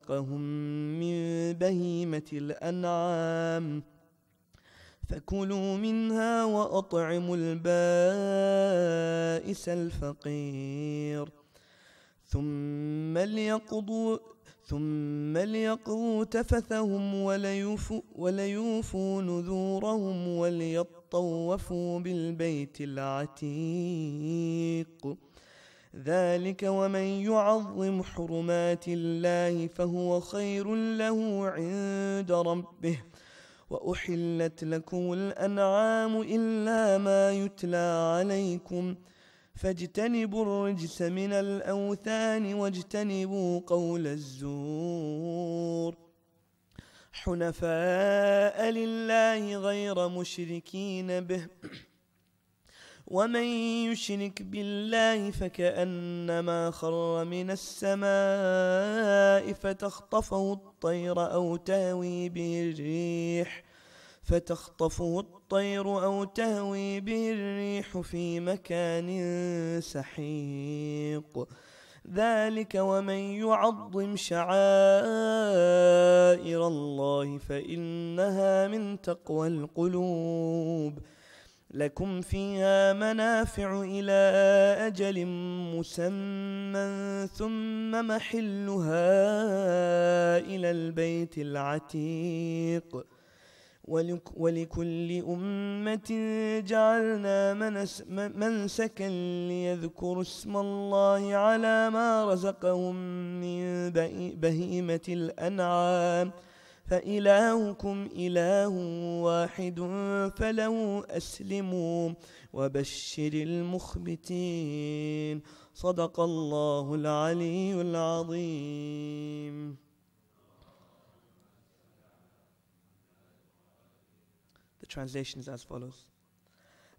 رزقهم من بهيمة الأنعام فكلوا منها وأطعموا البائس الفقير ثم ليقضوا تفثهم وليوفوا نذورهم وليطوفوا بالبيت العتيق ذلك ومن يعظم حرمات الله فهو خير له عند ربه وأحلت لكم الأنعام إلا ما يتلى عليكم فاجتنبوا الرجس من الأوثان واجتنبوا قول الزور حنفاء لله غير مشركين به ومن يشرك بالله فكأنما خر من السماء فتخطفه الطير أو تهوي به الريح في مكان سحيق ذلك ومن يعظم شعائر الله فإنها من تقوى القلوب لكم فيها منافع إلى أجل مسمى ثم محلها إلى البيت العتيق ولكل أمة جعلنا منسكا ليذكروا اسم الله على ما رزقهم من بهيمة الأنعام فإلهكم إله واحد فله أسلموا وبشر المخبتين صدق الله العلي العظيم. The translation is as follows.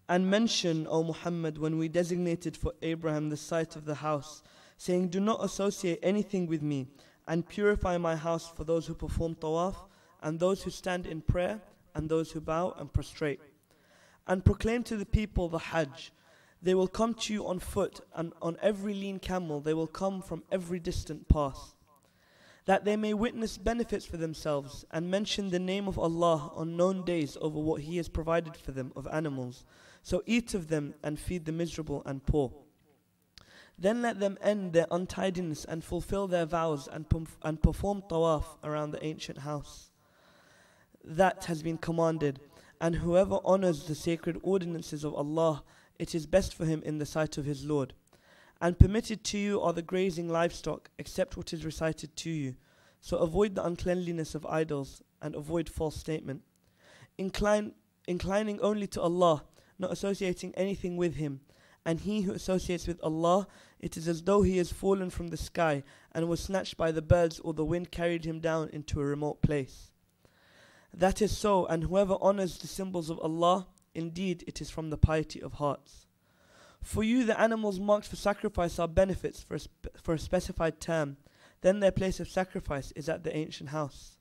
And mention, O Muhammad, when we designated for Abraham the site of the house, saying, do not associate anything with me, and purify my house for those who perform tawaf, and those who stand in prayer, and those who bow and prostrate. And proclaim to the people the Hajj. They will come to you on foot, and on every lean camel they will come from every distant pass, that they may witness benefits for themselves, and mention the name of Allah on known days over what He has provided for them of animals. So eat of them and feed the miserable and poor. Then let them end their untidiness and fulfill their vows and perform tawaf around the ancient house. That has been commanded, and whoever honors the sacred ordinances of Allah, it is best for him in the sight of his Lord. And permitted to you are the grazing livestock, except what is recited to you. So avoid the uncleanliness of idols, and avoid false statement. Inclining only to Allah, not associating anything with Him. And he who associates with Allah, it is as though he has fallen from the sky and was snatched by the birds, or the wind carried him down into a remote place. That is so, and whoever honors the symbols of Allah, indeed it is from the piety of hearts. For you the animals marked for sacrifice are benefits for a specified term. Then their place of sacrifice is at the ancient house.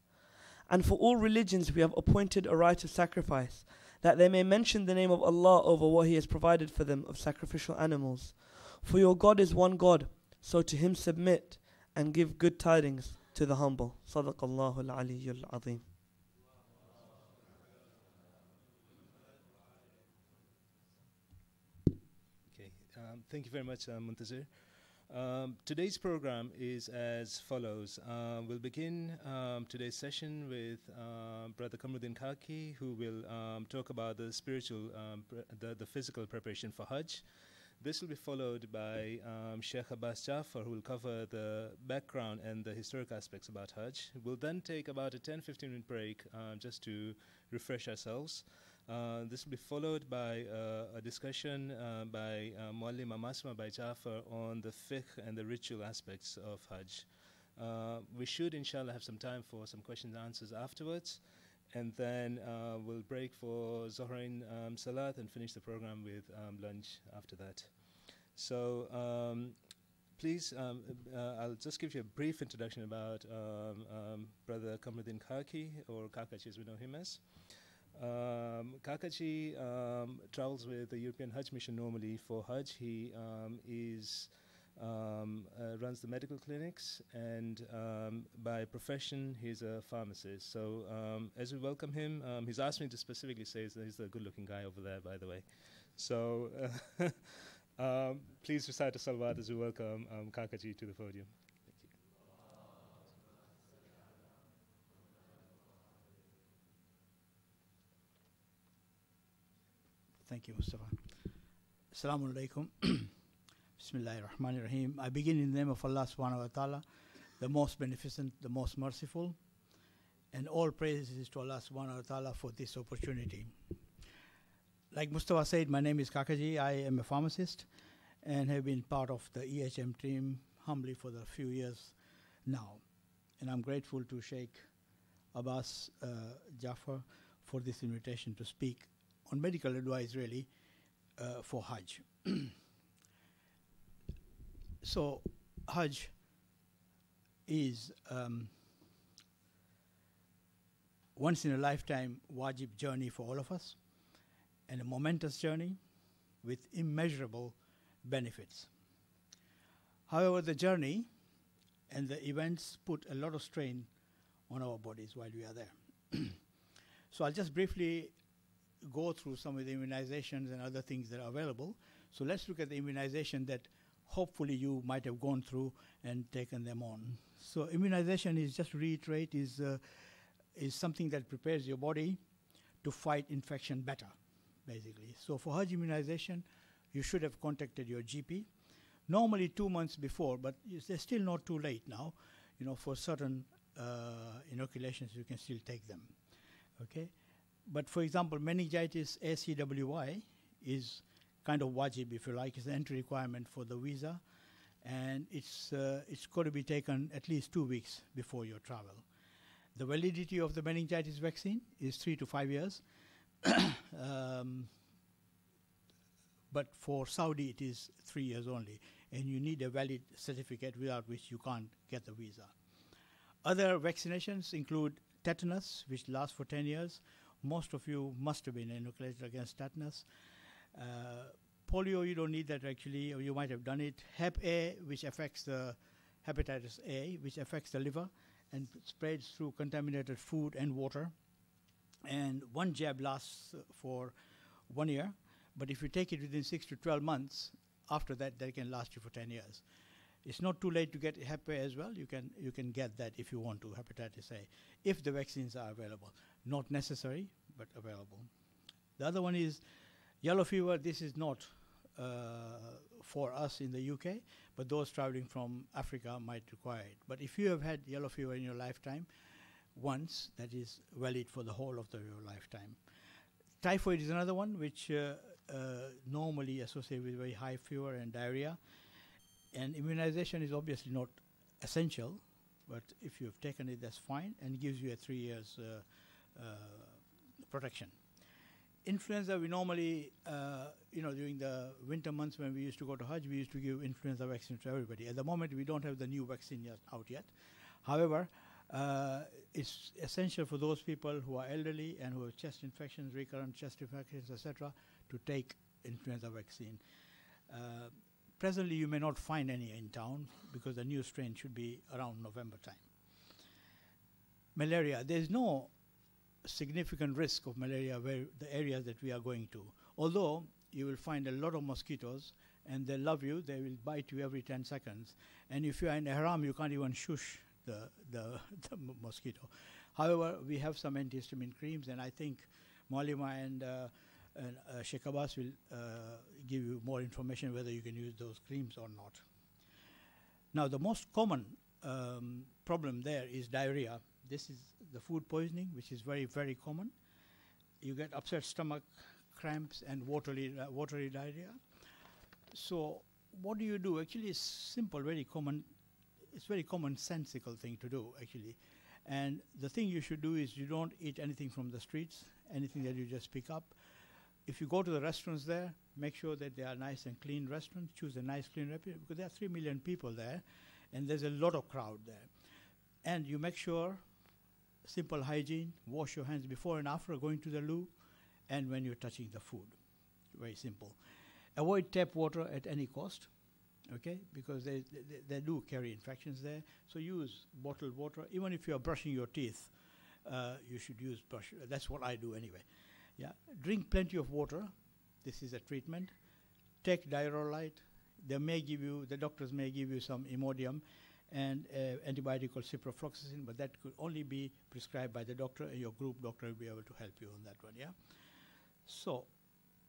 And for all religions we have appointed a rite of sacrifice, that they may mention the name of Allah over what He has provided for them of sacrificial animals. For your God is one God, so to Him submit and give good tidings to the humble. Sadaqallahu al-aliyyul azim. Okay, thank you very much, Muntazir. Today's program is as follows. We'll begin today's session with Brother Kamruddin Khaki, who will talk about the spiritual, the physical preparation for Hajj. This will be followed by Sheikh Abbas Jaffer, who will cover the background and the historic aspects about Hajj. We'll then take about a 10-15 minute break just to refresh ourselves. This will be followed by a discussion by Muallima Masuma by Jaffer on the fiqh and the ritual aspects of Hajj. We should, inshallah, have some time for some questions and answers afterwards. And then we'll break for Zahra Salat and finish the program with lunch after that. So please, I'll just give you a brief introduction about Brother Kamruddin Khaki, or Kakachi as we know him as. Kakachi travels with the European Hajj mission normally for Hajj. He is runs the medical clinics, and by profession, he's a pharmacist. So as we welcome him, he's asked me to specifically say that he's the good-looking guy over there, by the way. So please recite a salawat as we welcome Kakaji to the podium. Thank you, Mustafa. Assalamu alaikum. Bismillahir Rahmanir Rahim. I begin in the name of Allah subhanahu wa ta'ala, the most beneficent, the most merciful, and all praises to Allah subhanahu wa ta'ala for this opportunity. Like Mustafa said, my name is Kakaji. I am a pharmacist and have been part of the EHM team humbly for a few years now. And I'm grateful to Sheikh Abbas, Jaffer, for this invitation to speak on medical advice, really, for Hajj. So, Hajj is once in a lifetime wajib journey for all of us, and a momentous journey with immeasurable benefits. However, the journey and the events put a lot of strain on our bodies while we are there. So I'll just briefly go through some of the immunizations and other things that are available. So let's look at the immunization that hopefully you might have gone through and taken them on. So immunization is, just to reiterate, is something that prepares your body to fight infection better, basically. So for Hajj immunization, you should have contacted your GP, normally 2 months before, but they're still not too late now. You know, for certain inoculations, you can still take them, okay? But for example, meningitis ACWY is kind of wajib, if you like. It's an entry requirement for the visa, and it's got to be taken at least 2 weeks before your travel. The validity of the meningitis vaccine is 3 to 5 years, but for Saudi it is 3 years only, and you need a valid certificate without which you can't get the visa. Other vaccinations include tetanus, which lasts for 10 years. Most of you must have been inoculated against tetanus. Polio, you don't need that actually, or you might have done it. Hep A, which affects the hepatitis A, which affects the liver and spreads through contaminated food and water. And one jab lasts for 1 year, but if you take it within 6 to 12 months, after that, that can last you for 10 years. It's not too late to get Hep A as well. You can get that if you want to, hepatitis A, if the vaccines are available. Not necessary, but available. The other one is yellow fever. This is not for us in the UK, but those traveling from Africa might require it. But if you have had yellow fever in your lifetime once, that is valid for the whole of your lifetime. Typhoid is another one which normally associated with very high fever and diarrhea. And immunization is obviously not essential, but if you've taken it, that's fine, and gives you a 3 years protection. Influenza, we normally, during the winter months when we used to go to Hajj, we used to give influenza vaccine to everybody. At the moment, we don't have the new vaccine out yet. However, it's essential for those people who are elderly and who have chest infections, recurrent chest infections, etc., to take influenza vaccine. Presently, you may not find any in town because the new strain should be around November time. Malaria, there is no significant risk of malaria where the areas that we are going to. Although you will find a lot of mosquitoes and they love you, they will bite you every 10 seconds. And if you are in ihram, you can't even shush the mosquito. However, we have some antihistamine creams, and I think Muallima and Sheikh Abbas will give you more information whether you can use those creams or not. Now, the most common problem there is diarrhea. This is the food poisoning, which is very, very common. You get upset stomach, cramps, and watery diarrhea. So what do you do? Actually, it's simple, very common. It's very commonsensical thing to do, actually. And the thing you should do is you don't eat anything from the streets, anything that you just pick up. If you go to the restaurants there, make sure that they are nice and clean restaurants. Choose a nice, clean restaurant, because there are 3 million people there, and there's a lot of crowd there. And you make sure, simple hygiene, wash your hands before and after going to the loo, and when you're touching the food. Very simple. Avoid tap water at any cost. okay, because they do carry infections there. So use bottled water. Even if you are brushing your teeth, you should use brush. That's what I do anyway. Yeah, drink plenty of water. This is a treatment. Take diarrhea. The doctors may give you some Imodium and antibiotic called ciprofloxacin, but that could only be prescribed by the doctor, and your group doctor will be able to help you on that one. Yeah. So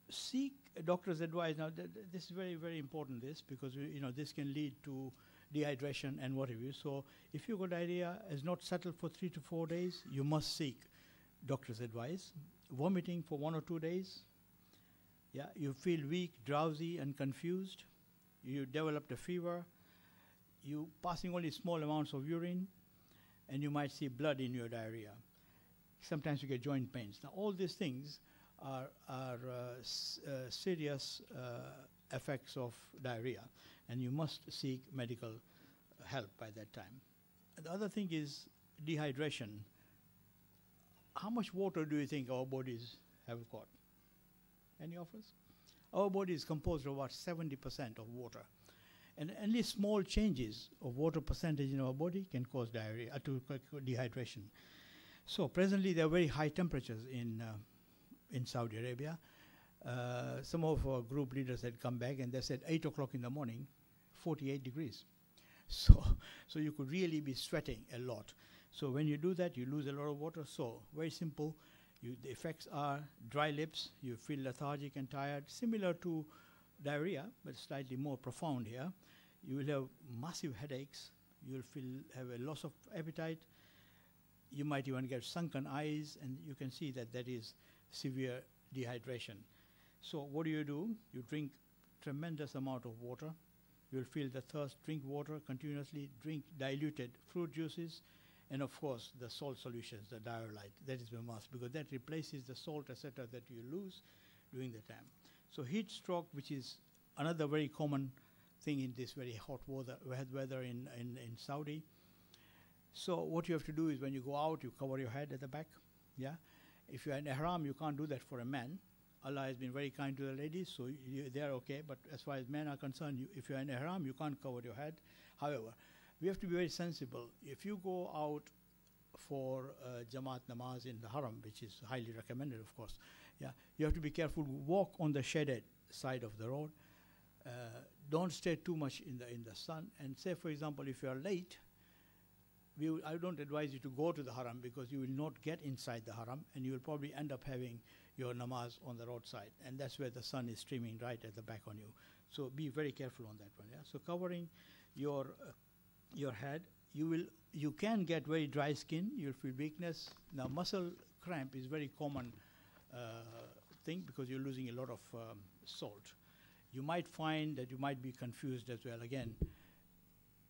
seek a doctor's advice. Now, this is very, very important. Because this can lead to dehydration and what have you. So if your diarrhea is not settled for 3 to 4 days, you must seek doctor's advice. Vomiting for 1 or 2 days. Yeah, you feel weak, drowsy, and confused. You developed a fever. You passing only small amounts of urine, and you might see blood in your diarrhea. Sometimes you get joint pains. Now, all these things are serious effects of diarrhea, and you must seek medical help by that time. And the other thing is dehydration. How much water do you think our bodies have got? Any of us? Our body is composed of about 70% of water. And only small changes of water percentage in our body can cause diarrhea, dehydration. So presently there are very high temperatures in Saudi Arabia. Some of our group leaders had come back and they said 8 o'clock in the morning, 48 degrees. So you could really be sweating a lot. So when you do that, you lose a lot of water. So very simple. The effects are dry lips, you feel lethargic and tired, similar to diarrhea, but slightly more profound here. You will have massive headaches, you will have a loss of appetite, you might even get sunken eyes, and you can see that is severe dehydration. So what do? You drink tremendous amount of water, you will feel the thirst, drink water continuously, drink diluted fruit juices, and of course the salt solutions, the dialyte, that is a must, because that replaces the salt, etc., that you lose during the time. So heat stroke, which is another very common thing in this very hot weather in Saudi. So what you have to do is when you go out, you cover your head at the back. Yeah, if you are in ihram, you can't do that for a man. Allah has been very kind to the ladies, so they are okay. But as far as men are concerned, if you are in ihram, you can't cover your head. However, we have to be very sensible. If you go out for Jamaat namaz in the haram, which is highly recommended, of course, yeah, you have to be careful. Walk on the shaded side of the road. Don't stay too much in the sun. And say, for example, if you are late, I don't advise you to go to the haram, because you will not get inside the haram, and you will probably end up having your namaz on the roadside, and that's where the sun is streaming right at the back on you. So be very careful on that one. Yeah. So covering your head, you can get very dry skin. You'll feel weakness. Now muscle cramp is very common thing, because you're losing a lot of salt. You might find that you might be confused as well. Again,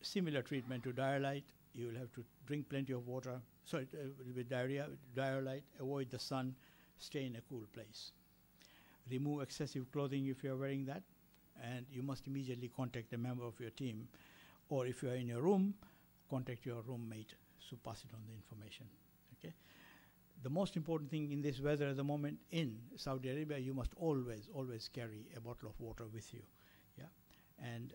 similar treatment to dialyte. You will have to drink plenty of water. Sorry, with dialyte, avoid the sun, stay in a cool place. Remove excessive clothing if you are wearing that, and you must immediately contact a member of your team, or if you are in your room, contact your roommate to pass it on the information. Okay. The most important thing in this weather at the moment in Saudi Arabia, you must always carry a bottle of water with you, yeah, and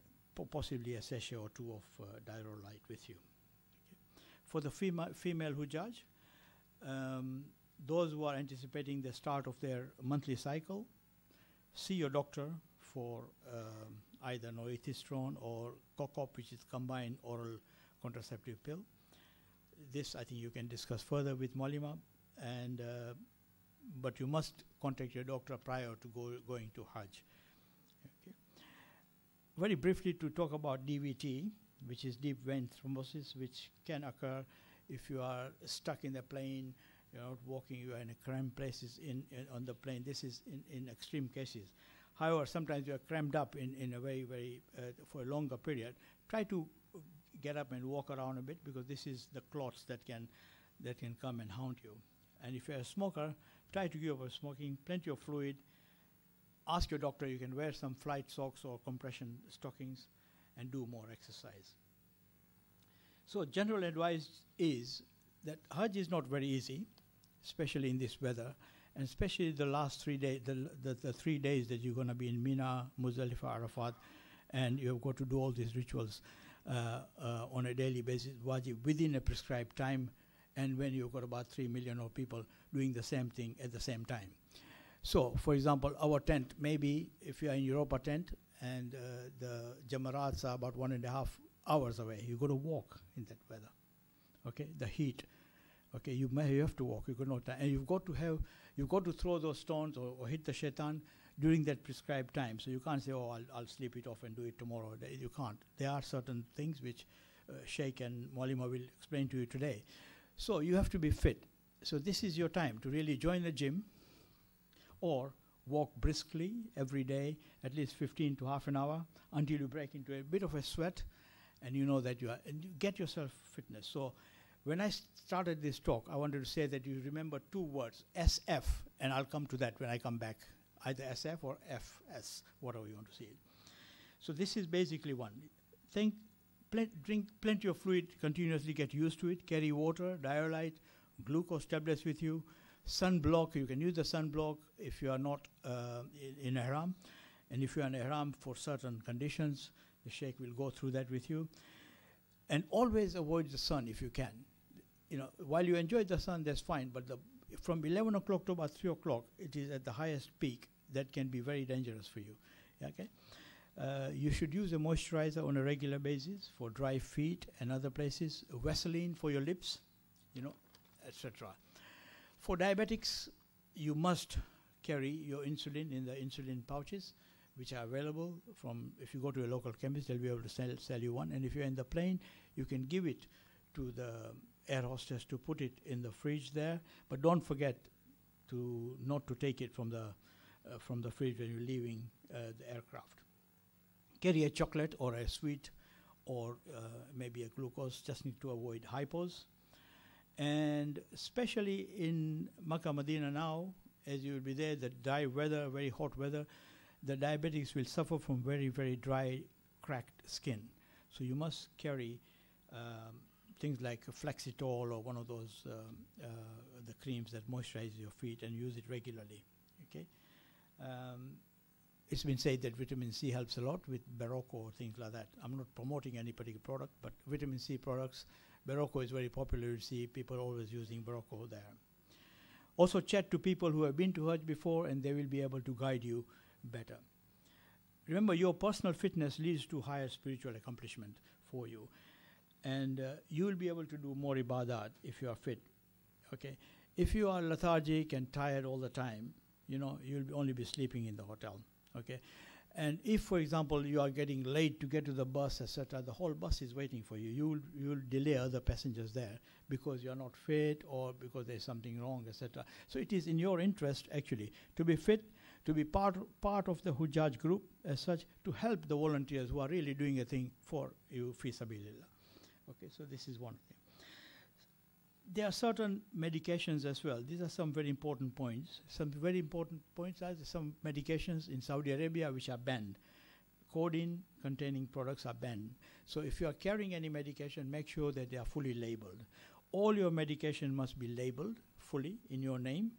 possibly a sachet or two of dialyte with you. Okay. For the female Hujjaj, those who are anticipating the start of their monthly cycle, see your doctor for either norethistrone or CoCop, which is combined oral contraceptive pill. This I think you can discuss further with Muallima, and but you must contact your doctor prior to going to Hajj. Okay. Very briefly to talk about DVT, which is deep vein thrombosis, which can occur if you are stuck in the plane, you're not walking, you are in a cramped places on the plane. This is in extreme cases. However, sometimes you are crammed up in a very for a longer period. Try to get up and walk around a bit, because this is the clots that can come and haunt you. And if you're a smoker, try to give up smoking, plenty of fluid. Ask your doctor, you can wear some flight socks or compression stockings and do more exercise. So general advice is that Hajj is not very easy, especially in this weather, and especially the last 3 days, the 3 days that you're going to be in Mina, Muzdalifah, Arafat, and you've got to do all these rituals on a daily basis, wajib, within a prescribed time, and when you've got about 3 million of people doing the same thing at the same time. So, for example, our tent, maybe if you are in Europa tent and the Jamarats are about 1.5 hours away, you've got to walk in that weather. Okay, the heat. Okay, you have to walk. You got no time, and you've got to throw those stones or hit the shaitan during that prescribed time. So you can't say, "Oh, I'll sleep it off and do it tomorrow." You can't. There are certain things which Sheikh and Muallima will explain to you today. So you have to be fit. So this is your time to really join the gym, or walk briskly every day, at least 15 to half an hour, until you break into a bit of a sweat, and you know that and you get yourself fitness. So when I started this talk, I wanted to say that you remember 2 words, SF, and I'll come to that when I come back, either SF or FS, whatever you want to see it. So this is basically one. Drink plenty of fluid, continuously get used to it, carry water, dialyte, glucose tablets with you, sunblock. You can use the sunblock if you are not in ihram, and if you are in ihram for certain conditions, the Sheikh will go through that with you. And always avoid the sun if you can. While you enjoy the sun, that's fine, but from 11 o'clock to about 3 o'clock, it is at the highest peak. That can be very dangerous for you. Okay. You should use a moisturizer on a regular basis for dry feet and other places, Vaseline for your lips, etc. For diabetics, you must carry your insulin in the insulin pouches, which are available if you go to a local chemist, they'll be able to sell you one. And if you're in the plane, you can give it to the air hostess to put it in the fridge there. But don't forget not to take it from the fridge when you're leaving the aircraft. Carry a chocolate or a sweet or maybe a glucose, just need to avoid hypos. And especially in Makkah, Medina now, as you will be there, the dry weather, very hot weather, the diabetics will suffer from very, very dry, cracked skin. So you must carry things like a Flexitol or one of those the creams that moisturize your feet, and use it regularly. Okay. It's been said that vitamin C helps a lot with Barocco or things like that. I'm not promoting any particular product, but vitamin C products, Barocco is very popular. You see people always using Barocco there. Also chat to people who have been to Hajj before, and they will be able to guide you better. Remember, your personal fitness leads to higher spiritual accomplishment for you, and you will be able to do more ibadat if you are fit. Okay, if you are lethargic and tired all the time, you'll only be sleeping in the hotel. Okay, and if, for example, you are getting late to get to the bus, etc., the whole bus is waiting for you. You'll delay other passengers there because you're not fit or because there's something wrong, etc. So it is in your interest actually to be fit, to be part of the Hujjaj group as such, to help the volunteers who are really doing a thing for you, fi sabilillah. Okay, so this is one thing. There are certain medications as well. These are some very important points. Some very important points are some medications in Saudi Arabia which are banned. Codeine containing products are banned. So if you are carrying any medication, make sure that they are fully labeled. All your medication must be labeled fully in your name.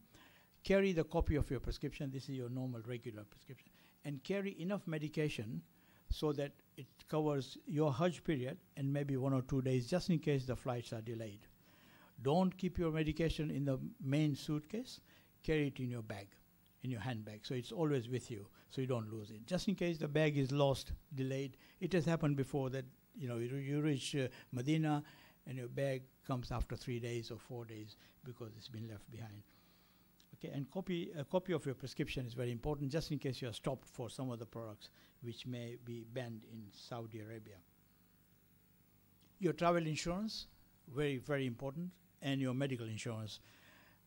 Carry the copy of your prescription. This is your normal, regular prescription. And carry enough medication so that it covers your Hajj period and maybe 1 or 2 days, just in case the flights are delayed. Don't keep your medication in the main suitcase. Carry it in your bag, in your handbag. So it's always with you, so you don't lose it. Just in case the bag is lost, delayed. It has happened before that, you reach Medina and your bag comes after 3 days or 4 days because it's been left behind. Okay, and a copy of your prescription is very important, just in case you are stopped for some of the products which may be banned in Saudi Arabia. Your travel insurance, very, very important, and your medical insurance.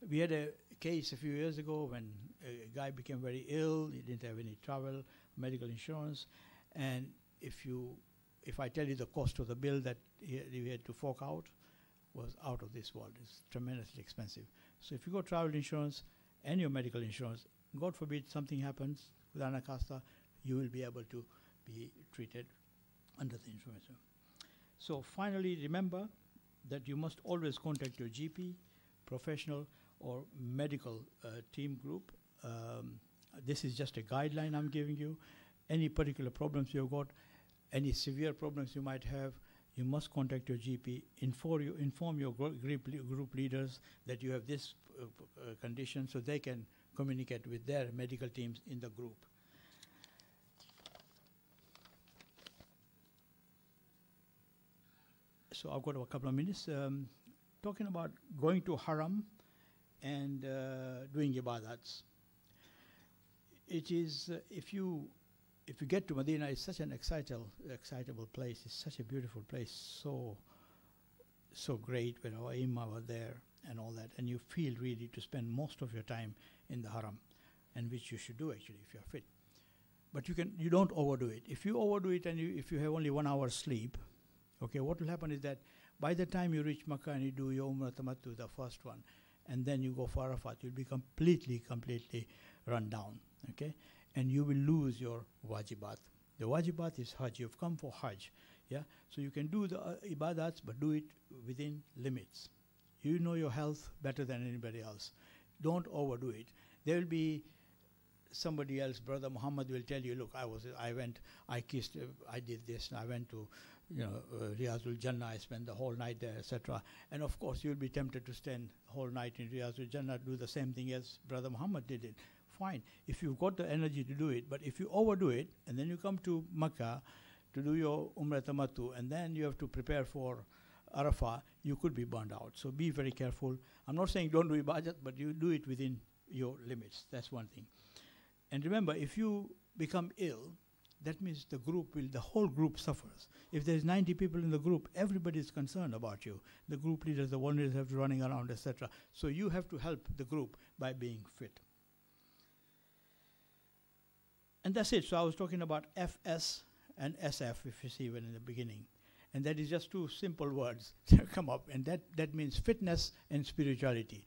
We had a case a few years ago when a guy became very ill. He didn't have any travel, medical insurance, and if I tell you the cost of the bill that he had to fork out was out of this world. It's tremendously expensive. So if you go travel insurance and your medical insurance, God forbid something happens with Anacasta, you will be able to be treated under the insurance. So finally, remember that you must always contact your GP, professional or medical team group. This is just a guideline I'm giving you. Any particular problems you've got, Any severe problems you might have, you must contact your GP, inform your group leaders that you have this condition, so they can communicate with their medical teams in the group. So I've got a couple of minutes. Talking about going to Haram and doing ibadats. It is, if you get to Medina, it's such an excitable place. It's such a beautiful place, so great when our Imam were there and all that. And you feel really to spend most of your time in the Haram, and which you should do actually if you're fit. But you don't overdo it. If you overdo it and if you have only 1 hour sleep, okay, what will happen is that by the time you reach Makkah and you do your Umrah Tamattu, the first one, and then you go for Arafat, you'll be completely run down, okay? And you will lose your wajibat. The wajibat is Hajj. You've come for Hajj, yeah? So you can do the ibadats, but do it within limits. You know your health better than anybody else. Don't overdo it. There will be somebody else, Brother Muhammad will tell you, look, I went, I kissed, I did this, and I went to, Riyazul Jannah, I spent the whole night there, etc. And of course, you'll be tempted to spend the whole night in Riyazul Jannah, do the same thing as Brother Muhammad did it. Fine, if you've got the energy to do it, but if you overdo it, and then you come to Makkah to do your Umrah Tamattu, and then you have to prepare for Arafah, you could be burned out. So be very careful. I'm not saying don't do ibadat, but you do it within your limits. That's one thing. And remember, if you become ill, that means the whole group suffers. If there's 90 people in the group, everybody is concerned about you. The group leaders, the volunteers have to running around, etc. So you have to help the group by being fit. And that's it. So I was talking about FS and SF, if you see, when in the beginning. And that is just two simple words that come up. And that means fitness and spirituality.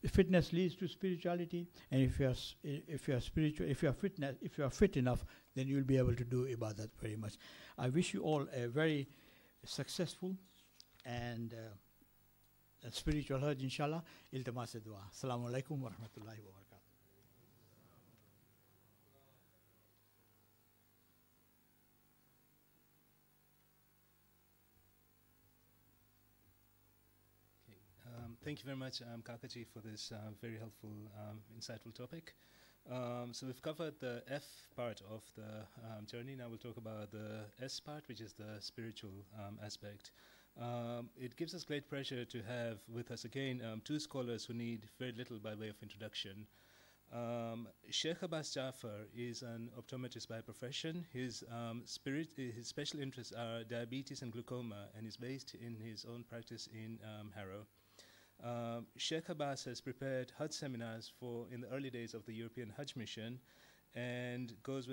Fitness leads to spirituality, and if you are fit enough, then you'll be able to do ibadat very much. I wish you all a very successful and a spiritual Hajj, inshallah. Iltimas dua. Assalamu alaikum wa rahmatullahi wa barakatuh. Thank you very much, Kakaji, for this very helpful, insightful topic. So we've covered the F part of the journey. Now we'll talk about the S part, which is the spiritual aspect. It gives us great pleasure to have with us again two scholars who need very little by way of introduction. Sheikh Abbas Jaffer is an optometrist by profession. His special interests are diabetes and glaucoma, and is based in his own practice in Harrow. Sheikh Abbas has prepared Hajj seminars in the early days of the European Hajj mission, and goes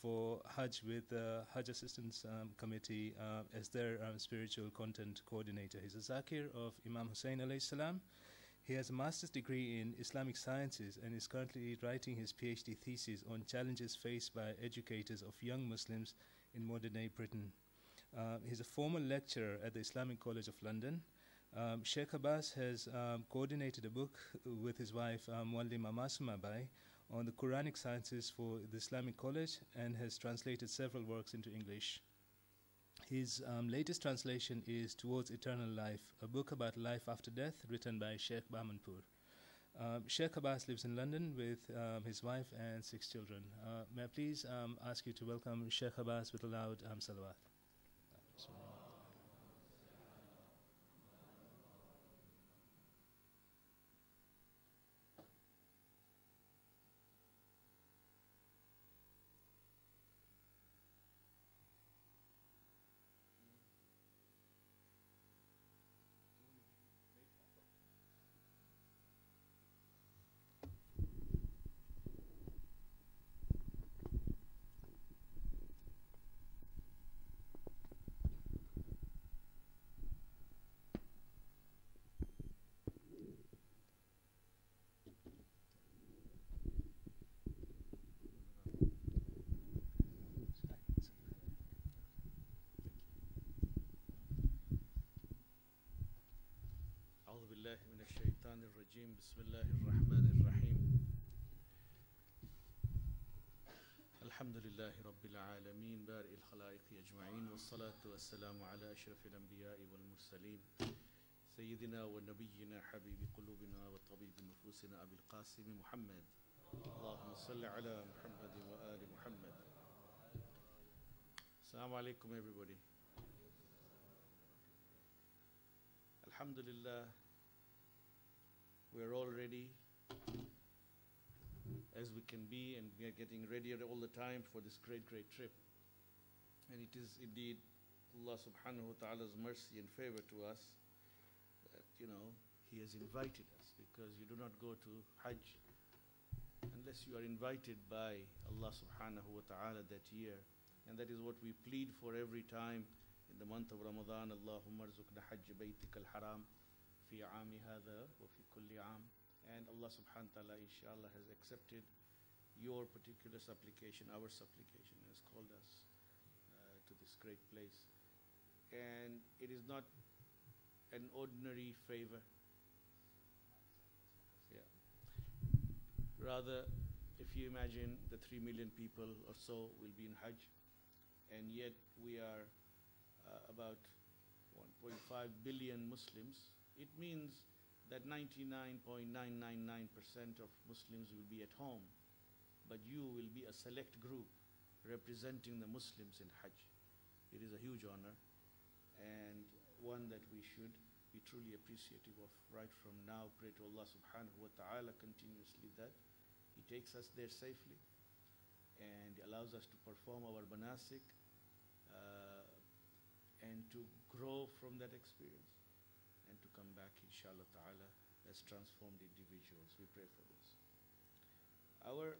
for Hajj with the Hajj Assistance Committee as their spiritual content coordinator. He's a Zakir of Imam Hussein alayhi salam. He has a master's degree in Islamic sciences and is currently writing his PhD thesis on challenges faced by educators of young Muslims in modern-day Britain. He's a former lecturer at the Islamic College of London. Sheikh Abbas has coordinated a book with his wife, Muallima Masuma, on the Quranic sciences for the Islamic College, and has translated several works into English. His latest translation is Towards Eternal Life, a book about life after death, written by Sheikh Bahmanpur. Sheikh Abbas lives in London with his wife and 6 children. May I please ask you to welcome Sheikh Abbas with a loud salawat. من الشيطان الرجيم بسم الله الرحمن الرحيم الحمد لله رب العالمين بارئ الخلائق أجمعين والصلاة والسلام على أشرف الأنبياء والمرسلين سيدنا ونبينا حبيب قلوبنا وطبيب نفوسنا أبي القاسم محمد اللهم صل على محمد وآل محمد. Assalamu alaikum everybody. Alhamdulillah, we're all ready as we can be, and we are getting readier all the time for this great trip. And it is indeed Allah subhanahu wa ta'ala's mercy and favor to us that, He has invited us, because you do not go to Hajj unless you are invited by Allah subhanahu wa ta'ala that year. And that is what we plead for every time in the month of Ramadan. Allahumma arzuqna hajj baytika al-haram fi aami hadha wa fi kulli aam. And Allah subhanahu wa ta'ala inshallah has accepted your particular supplication, our supplication, has called us to this great place. And it is not an ordinary favor. Yeah. Rather, if you imagine the 3 million people or so will be in Hajj, and yet we are about 1.5 billion Muslims, it means that 99.999% of Muslims will be at home, but you will be a select group representing the Muslims in Hajj. It is a huge honor, and one that we should be truly appreciative of right from now. Pray to Allah subhanahu wa ta'ala continuously that He takes us there safely and allows us to perform our manasik and to grow from that experience and to come back inshallah ta'ala as transformed individuals. We pray for this. Our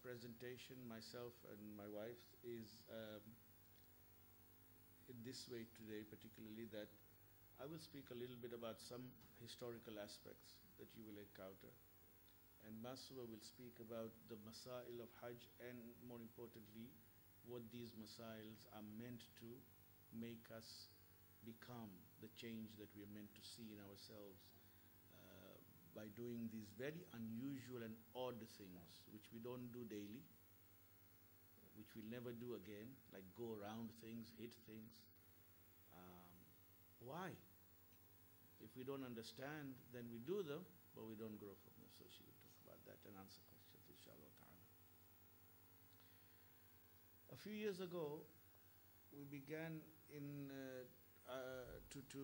presentation, myself and my wife, is in this way today, particularly that I will speak a little bit about some historical aspects that you will encounter, and Masuma will speak about the masail of Hajj, and more importantly what these masails are meant to make us become, the change that we are meant to see in ourselves by doing these very unusual and odd things which we don't do daily, which we'll never do again, like go around things, hit things. Why? If we don't understand, then we do them, but we don't grow from them. So she will talk about that and answer questions, inshallah ta'ala. A few years ago, we began to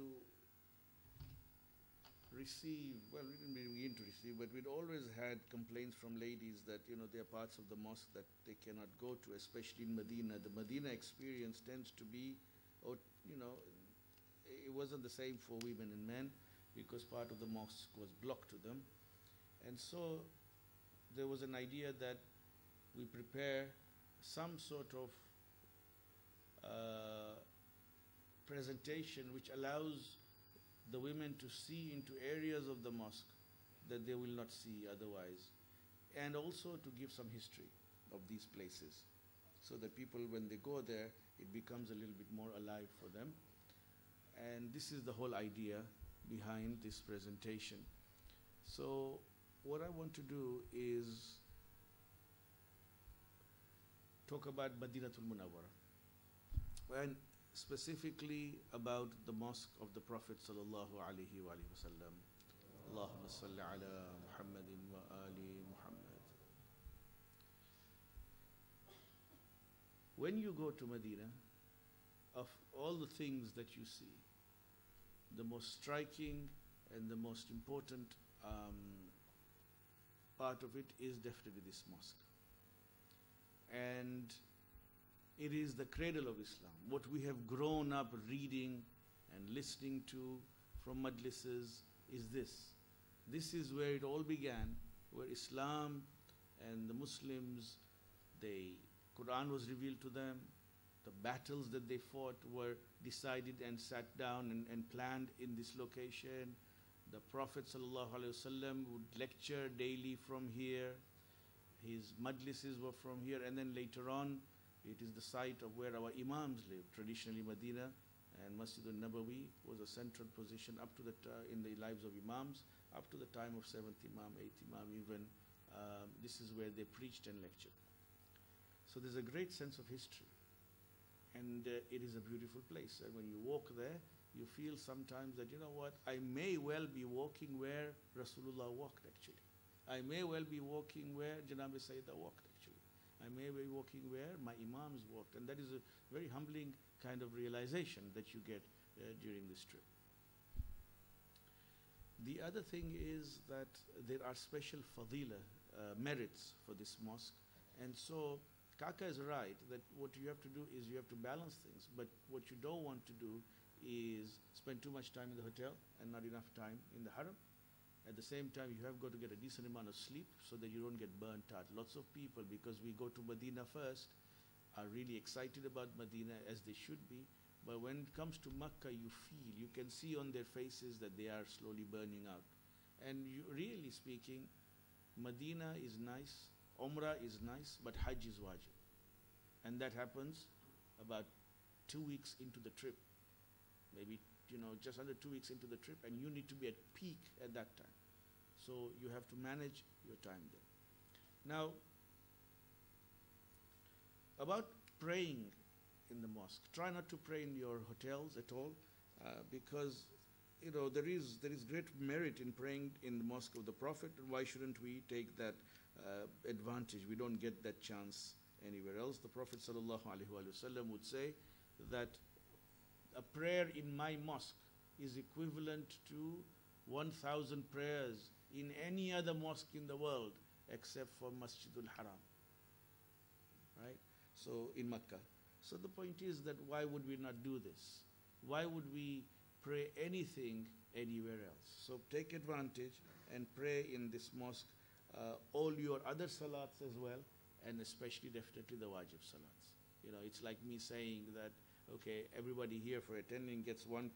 receive, well, we didn't begin to receive, but we'd always had complaints from ladies that, there are parts of the mosque that they cannot go to, especially in Medina. The Medina experience tends to be, it wasn't the same for women and men, because part of the mosque was blocked to them. And so there was an idea that we prepare some sort of presentation which allows the women to see into areas of the mosque that they will not see otherwise, and also to give some history of these places so that people, when they go there, it becomes a little bit more alive for them. And this is the whole idea behind this presentation. So what I want to do is talk about Madinatul Munawwara, and specifically about the mosque of the Prophet sallallahu alaihi wasallam. Allahumma salli ala Muhammadin wa ali Muhammad. When you go to Medina, of all the things that you see, the most striking and the most important part of it is definitely this mosque. And it is the cradle of Islam. What we have grown up reading and listening to from majlises is this. This is where it all began, where Islam and the Muslims, Quran was revealed to them. The battles that they fought were decided and sat down and planned in this location. The Prophet ﷺ would lecture daily from here. His majlises were from here, and then later on, it is the site of where our Imams lived. Traditionally, Medina and Masjid al-Nabawi was a central position up to in the lives of Imams, up to the time of 7th Imam, 8th Imam even. This is where they preached and lectured. So So there's a great sense of history. And it is a beautiful place. And when you walk there, you feel sometimes that, you know what, I may well be walking where Rasulullah walked actually. I may well be walking where Janab Sayyidah walked actually. I may be walking where my Imams walked. And that is a very humbling kind of realization that you get during this trip. The other thing is that there are special fadila, merits for this mosque. And so Kaka is right that what you have to do is you have to balance things. But what you don't want to do is spend too much time in the hotel and not enough time in the haram. At the same time, you have got to get a decent amount of sleep so that you don't get burnt out. Lots of people, because we go to Medina first, are really excited about Medina, as they should be. But when it comes to Makkah, you can see on their faces that they are slowly burning out. And really speaking, Medina is nice, Umrah is nice, but Hajj is wajib. And that happens about 2 weeks into the trip. Maybe, just under 2 weeks into the trip, and you need to be at peak at that time. So you have to manage your time there. Now, about praying in the mosque. Try not to pray in your hotels at all, because there is great merit in praying in the mosque of the Prophet. And why shouldn't we take that advantage? We don't get that chance anywhere else. The Prophet ﷺ would say that a prayer in my mosque is equivalent to 1,000 prayers in any other mosque in the world except for Masjidul Haram, right? So in Makkah. So the point is that why would we not do this? Why would we pray anything anywhere else? So take advantage and pray in this mosque all your other salats as well, and especially definitely the wajib salats. It's like me saying that, okay, everybody here for attending gets £1,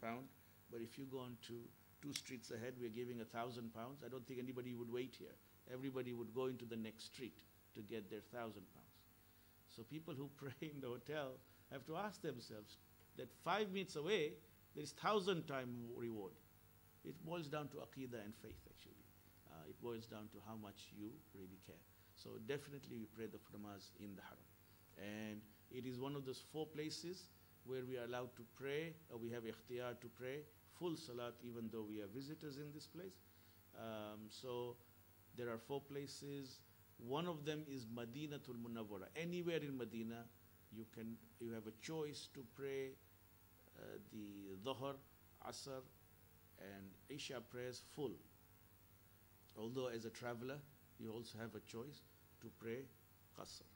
but if you go on to 2 streets ahead, we're giving £1,000. I don't think anybody would wait here. Everybody would go into the next street to get their £1,000. So people who pray in the hotel have to ask themselves that 5 minutes away, there is 1,000 times reward. It boils down to aqidah and faith, actually. It boils down to how much you really care. So definitely we pray the namaz in the haram. And it is one of those 4 places where we are allowed to pray, or we have ikhtiyar to pray full salat, even though we are visitors in this place. So there are 4 places. One of them is Madinatul Munawwara. Anywhere in Medina, you have a choice to pray the Dhuhr, Asr, and Isha prayers full. Although as a traveler, you also have a choice to pray Qasr.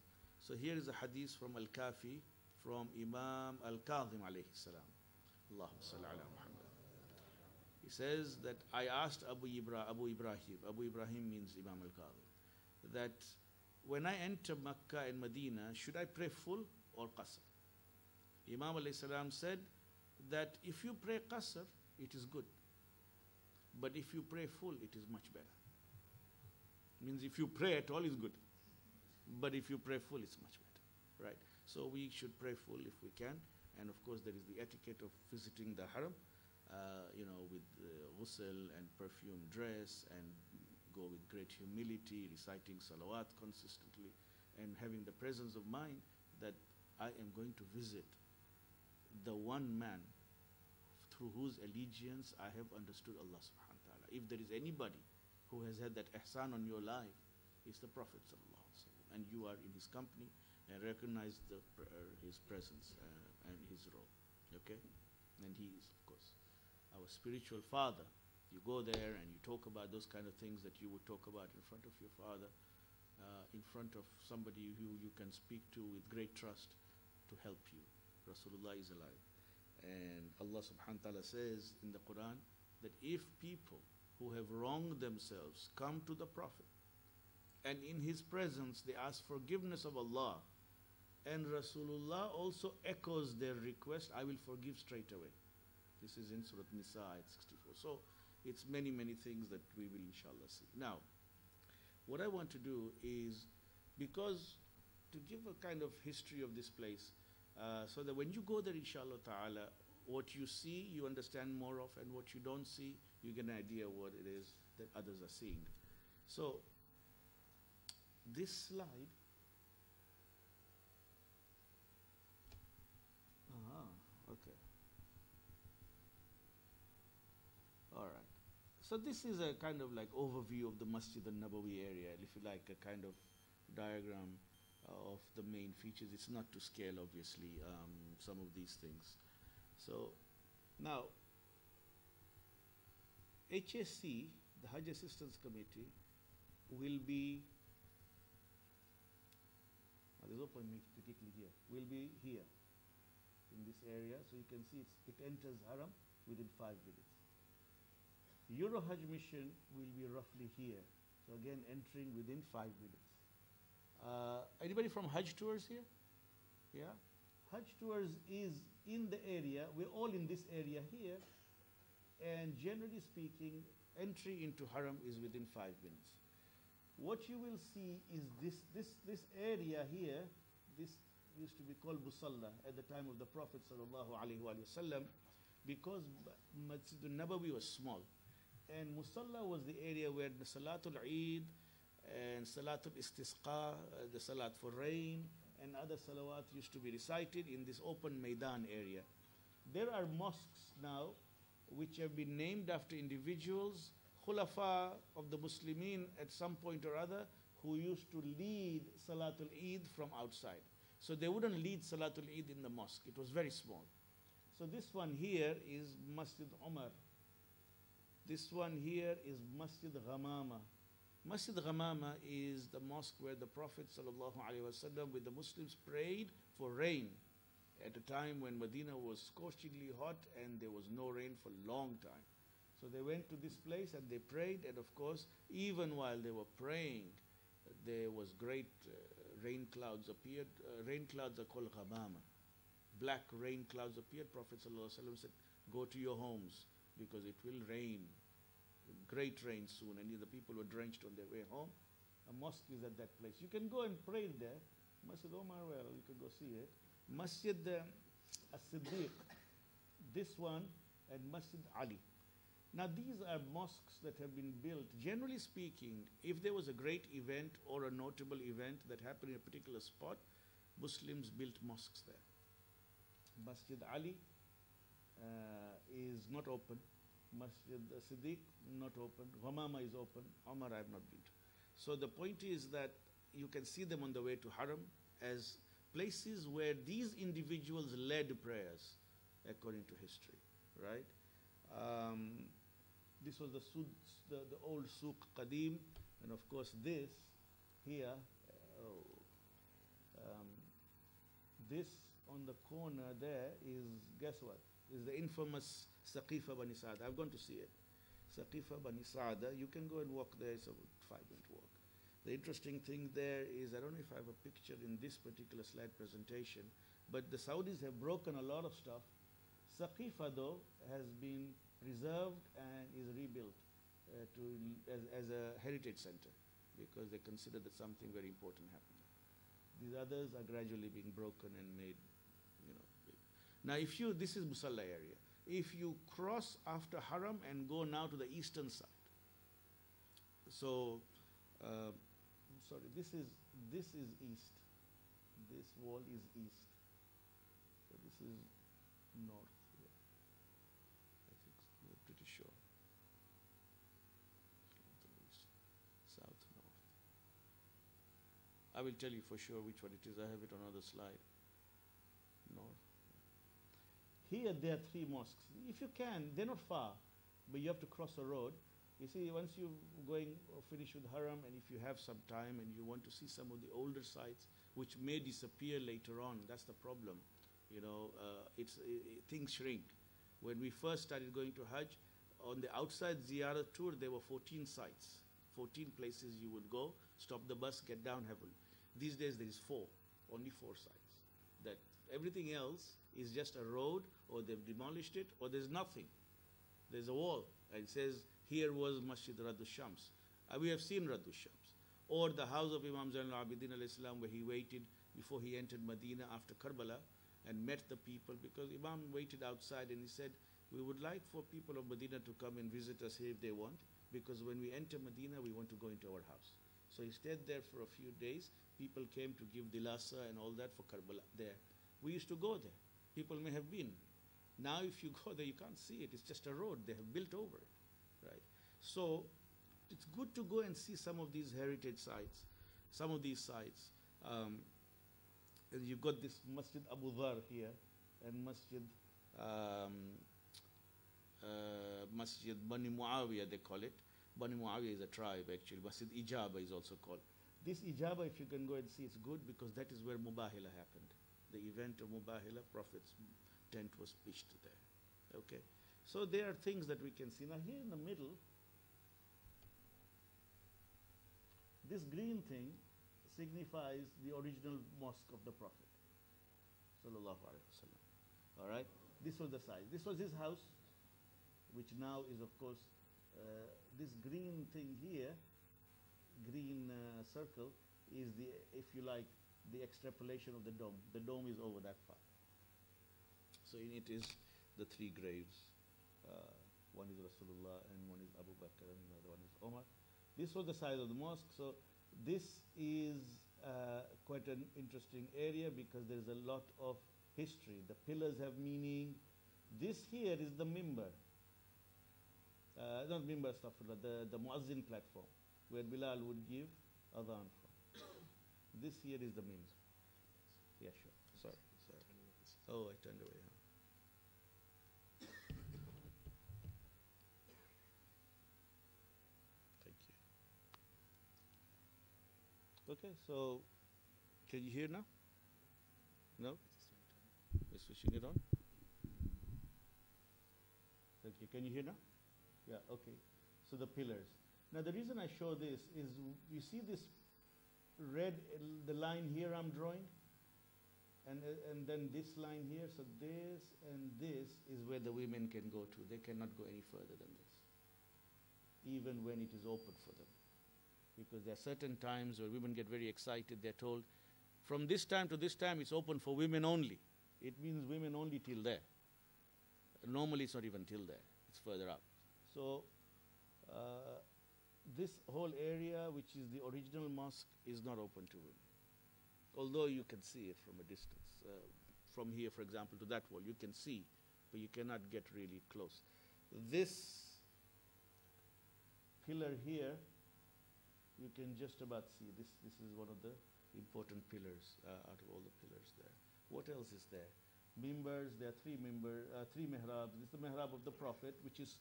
So here is a hadith from Al-Kafi, from Imam Al-Kadhim alayhi salam. Allahumma salli ala Muhammad. He says that I asked Abu Ibrahim means Imam Al-Kadhim, that when I enter Makkah and Medina, should I pray full or Qasr? Imam alayhi salam said that if you pray Qasr, it is good. But if you pray full, it is much better. Means if you pray at all, it's good. But if you pray full, it's much better, right? So we should pray full if we can. And of course, there is the etiquette of visiting the haram, with ghusl and perfume dress, and go with great humility, reciting salawat consistently, and having the presence of mind that I am going to visit the one man through whose allegiance I have understood Allah subhanahu wa ta'ala. If there is anybody who has had that ihsan on your life, it's the Prophet sallallahu alaihi wasallam, and you are in his company and recognize his presence and his role, okay? And he is, of course, our spiritual father. You go there and you talk about those kind of things that you would talk about in front of your father, in front of somebody who you can speak to with great trust to help you. Rasulullah is alive. And Allah subhanahu wa ta'ala says in the Quran that if people who have wronged themselves come to the Prophet and in his presence they ask forgiveness of Allah, and Rasulullah also echoes their request, I will forgive straight away. This is in Surah Nisa, ayat 64. So it's many, many things that we will inshallah see. Now, what I want to do is, because to give a kind of history of this place, so that when you go there, inshallah ta'ala, what you see, you understand more of, and what you don't see, you get an idea what it is that others are seeing. So, this slide So this is a kind of like overview of the Masjid al-Nabawi area, if you like, a kind of diagram of the main features. It's not to scale, obviously, some of these things. So now, HSC, the Hajj Assistance Committee, will be, there's no point me particularly here, will be here in this area. So you can see it enters Haram within 5 minutes. Euro Hajj mission will be roughly here. So again, entering within 5 minutes. Anybody from Hajj Tours here? Yeah? Hajj Tours is in the area. We're all in this area here. And generally speaking, entry into Haram is within 5 minutes. What you will see is this area here. This used to be called Musalla at the time of the Prophet sallallahu alaihi wasallam, because Masjid al-Nabawi was small. And Musalla was the area where the Salatul Eid and Salatul Istisqa, the Salat for rain, and other salawat used to be recited in this open Maidan area. There are mosques now which have been named after individuals, khulafa of the Muslimin at some point or other, who used to lead Salatul Eid from outside. So they wouldn't lead Salatul Eid in the mosque. It was very small. So this one here is Masjid Umar. This one here is Masjid Ghamama. Masjid Ghamama is the mosque where the Prophet ﷺ with the Muslims prayed for rain at a time when Medina was scorchingly hot and there was no rain for a long time. So they went to this place and they prayed, and of course, even while they were praying, there was great rain clouds appeared. Rain clouds are called Ghamama. Black rain clouds appeared. Prophet ﷺ said, go to your homes because it will rain, great rain soon. And the people were drenched on their way home. A mosque is at that place. You can go and pray there. Masjid Omar, well, you can go see it. Masjid As-Siddiq, this one, and Masjid Ali. Now these are mosques that have been built. Generally speaking, if there was a great event or a notable event that happened in a particular spot, Muslims built mosques there. Masjid Ali is not open. Masjid Siddiq, not open. Ghamama is open. Umar, I have not been to. So the point is that you can see them on the way to Haram as places where these individuals led prayers, according to history, right? This was the old Suq Qadim, and of course this here, this on the corner there is, guess what? Is the infamous Saqifa Bani Sa'd. I've gone to see it. Saqifa Bani Sa'd. You can go and walk there. It's a 5-minute walk. The interesting thing there is, I don't know if I have a picture in this particular slide presentation, but the Saudis have broken a lot of stuff. Saqifa, though, has been preserved and is rebuilt as a heritage center because they consider that something very important happened. These others are gradually being broken and made, big. Now, this is Musalla area. If you cross after Haram and go now to the eastern side, so, sorry, this is east. This wall is east. So this is north here. I think we're pretty sure. South, north. I will tell you for sure which one it is. I have it on another slide. North. Here there are 3 mosques. If you can, they're not far, but you have to cross a road. You see, once you're going or finish with Haram, and if you have some time and you want to see some of the older sites, which may disappear later on, that's the problem. Things shrink. When we first started going to Hajj, on the outside Ziyarah tour, there were 14 sites, 14 places you would go, stop the bus, get down, have a look. These days there is 4, only 4 sites. That everything else is just a road, or they've demolished it, or there's nothing. There's a wall, and it says, here was Masjid Radus Shams. We have seen Radus Shams. Or the house of Imam Zain al-Abidin al-Islam, where he waited before he entered Medina after Karbala and met the people, because Imam waited outside and he said, we would like for people of Medina to come and visit us here if they want, because when we enter Medina, we want to go into our house. So he stayed there for a few days. People came to give dilasa and all that for Karbala there. We used to go there. People may have been. Now if you go there, you can't see it. It's just a road. They have built over it, right? So it's good to go and see some of these heritage sites, some of these sites. And you've got this Masjid Abu Dhar here, and Masjid Bani Muawiyah, they call it. Bani Muawiyah is a tribe, actually. Masjid Ijaba is also called. This Ijaba, if you can go and see, it's good because that is where Mubahila happened. The event of Mubahila, Prophet's tent was pitched there. Okay. So there are things that we can see. Now here in the middle, this green thing signifies the original mosque of the Prophet. Sallallahu Alaihi Wasallam. All right? This was the size. This was his house, which now is, of course, this green thing here, green circle, is the, if you like, the extrapolation of the dome. The dome is over that part. So in it is the three graves. One is Rasulullah, and one is Abu Bakr, and another one is Omar. This was the size of the mosque. So this is quite an interesting area because there's a lot of history. The pillars have meaning. This here is the mimbar. Not mimbar, astaghfirullah, the muazzin platform where Bilal would give adhan from. This here is the mimbar. Yeah, sure. Sorry. Oh, I turned away. Huh? Thank you. Okay, so can you hear now? No? We're switching it on. Thank you. Can you hear now? Yeah, okay. So the pillars. Now the reason I show this is you see this red, the line here I'm drawing? And then this line here. So this and this is where the women can go to. They cannot go any further than this, even when it is open for them. Because there are certain times where women get very excited. They're told, from this time to this time, it's open for women only. It means women only till there. Normally, it's not even till there. It's further up. So this whole area, which is the original mosque, is not open to women. Although you can see it from a distance. From here, for example, to that wall, you can see, but you cannot get really close. This pillar here, you can just about see. This is one of the important pillars out of all the pillars there. What else is there? Mimbars, there are three mihrabs. This is the mihrab of the Prophet, which is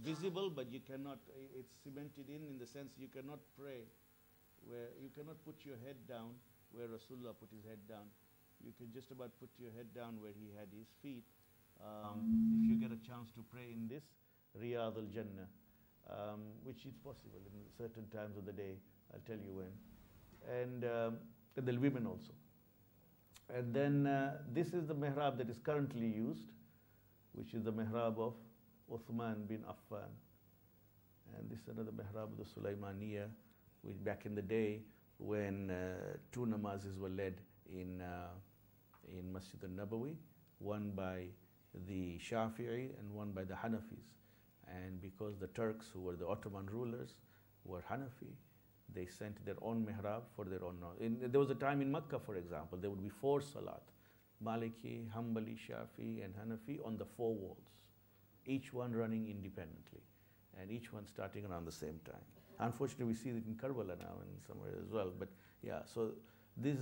visible, but you cannot, it's cemented in the sense you cannot pray, where you cannot put your head down where Rasulullah put his head down. You can just about put your head down where he had his feet. If you get a chance to pray in this, Riyadh al-Jannah, which is possible in certain times of the day, I'll tell you when. And the women also. And then this is the mihrab that is currently used, which is the mihrab of Uthman bin Affan. And this is another mihrab of the Sulaimaniyah, which back in the day when two namazes were led in Masjid al-Nabawi, one by the Shafi'i and one by the Hanafis. And because the Turks, who were the Ottoman rulers, were Hanafi, they sent their own mihrab for their own. There was a time in Makkah, for example, there would be 4 salat, Maliki, Hanbali, Shafi, and Hanafi on the 4 walls, each one running independently, and each one starting around the same time. Unfortunately, we see it in Karbala now and somewhere as well. But yeah, so these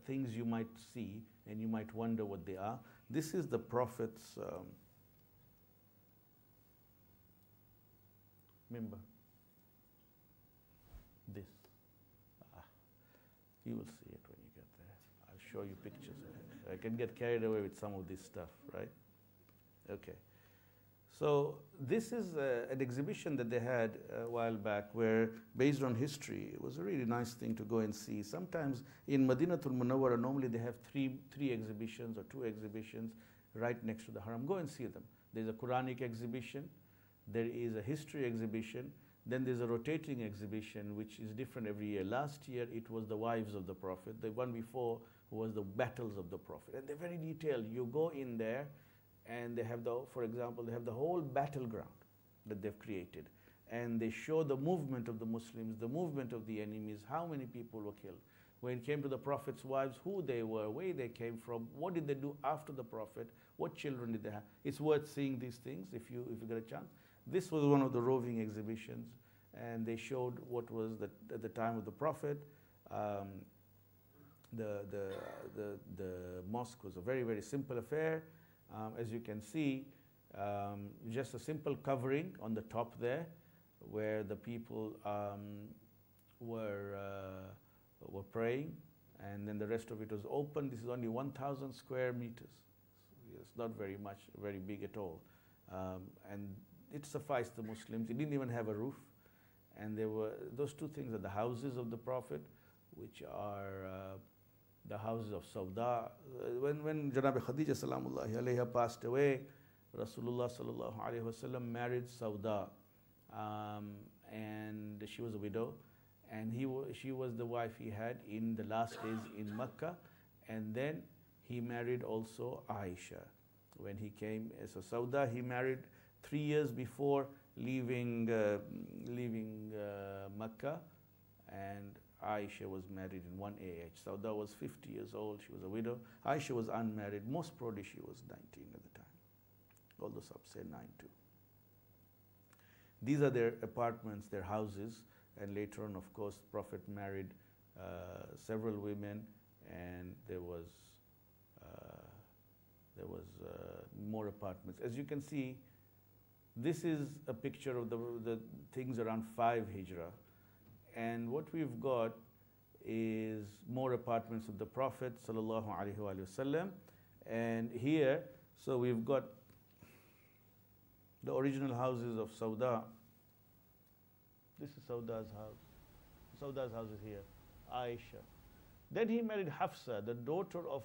things you might see, and you might wonder what they are. This is the Prophet's mimbar. This. You will see it when you get there. I'll show you pictures of it. I can get carried away with some of this stuff, right? Okay. So this is an exhibition that they had a while back where, based on history, it was a really nice thing to go and see. Sometimes in Madinatul Munawwara, normally they have three exhibitions or 2 exhibitions right next to the Haram. Go and see them. There's a Quranic exhibition, there is a history exhibition, then there's a rotating exhibition which is different every year. Last year it was the wives of the Prophet. The one before was the battles of the Prophet. And they're very detailed. You go in there, and they have for example, they have the whole battleground that they've created. And they show the movement of the Muslims, the movement of the enemies, how many people were killed. When it came to the Prophet's wives, who they were, where they came from, what did they do after the Prophet, what children did they have. It's worth seeing these things if you get a chance. This was one of the roving exhibitions, and they showed what was at the time of the Prophet. The mosque was a very, very simple affair. As you can see, just a simple covering on the top there, where the people were praying, and then the rest of it was open. This is only 1,000 square meters. It's not very much, very big at all, and it sufficed the Muslims. It didn't even have a roof, and there were those two things are the houses of the Prophet, which are the houses of Sauda. When Janab Khadija salamullahi alayha passed away, Rasulullah sallallahu alayhi wasallam married Sauda, and she was a widow, and she was the wife he had in the last days in Mecca, and then he married also Aisha when he came. So Sauda he married 3 years before leaving Mecca, and Aisha was married in 1 AH. Sauda was 50 years old, she was a widow. Aisha was unmarried, most probably she was 19 at the time, although some say 9 too. These are their apartments, their houses, and later on, of course, Prophet married several women, and there was more apartments. As you can see, this is a picture of the things around 5 Hijrah. And what we've got is more apartments of the Prophet sallallahu alaihi wasallam. And here, so we've got the original houses of Sauda. This is Sauda's house. Sauda's house is here. Aisha. Then he married Hafsa, the daughter of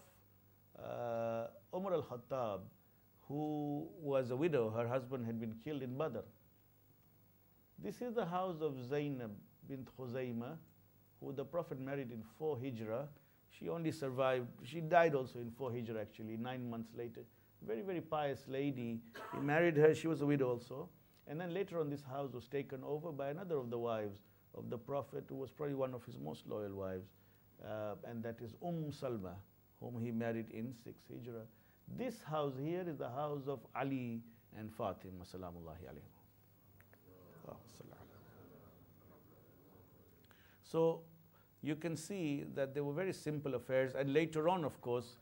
Umar al-Khattab, who was a widow. Her husband had been killed in Badr. This is the house of Zainab bint Khuzaymah, who the Prophet married in 4 Hijrah. She only survived, she died also in 4 Hijrah actually, 9 months later. Very, very pious lady. He married her, she was a widow also. And then later on this house was taken over by another of the wives of the Prophet, who was probably one of his most loyal wives. And that is Salma, whom he married in 6 Hijrah. This house here is the house of Ali and Fatima salamullahi alayhim. So you can see that they were very simple affairs. And later on, of course,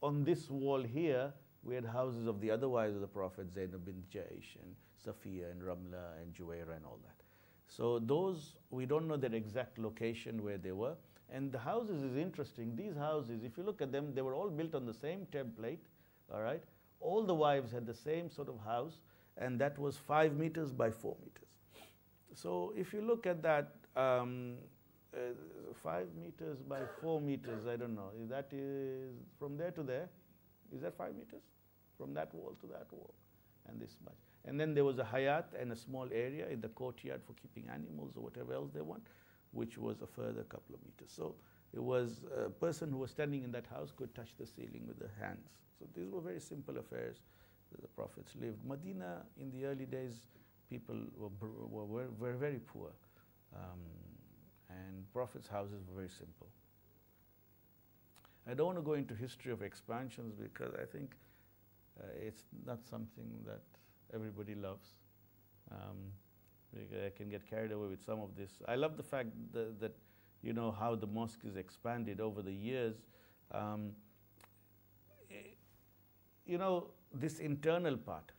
on this wall here, we had houses of the other wives of the Prophet, Zainab bint Jaish and Safiya and Ramla and Juwaira and all that. So those, we don't know their exact location where they were. And the houses is interesting. These houses, if you look at them, they were all built on the same template, all right? All the wives had the same sort of house, and that was 5 meters by 4 meters. So if you look at that, 5 meters by 4 meters, I don't know, that is from there to there, is that 5 meters? From that wall to that wall, and this much. And then there was a hayat and a small area in the courtyard for keeping animals or whatever else they want, which was a further couple of meters. So it was a person who was standing in that house could touch the ceiling with their hands. So these were very simple affairs that the Prophets lived. Medina, in the early days, people were very poor. And Prophet's houses were very simple. I don't want to go into history of expansions because I think it's not something that everybody loves. I can get carried away with some of this. I love the fact that you know how the mosque is expanded over the years. You know, this internal part.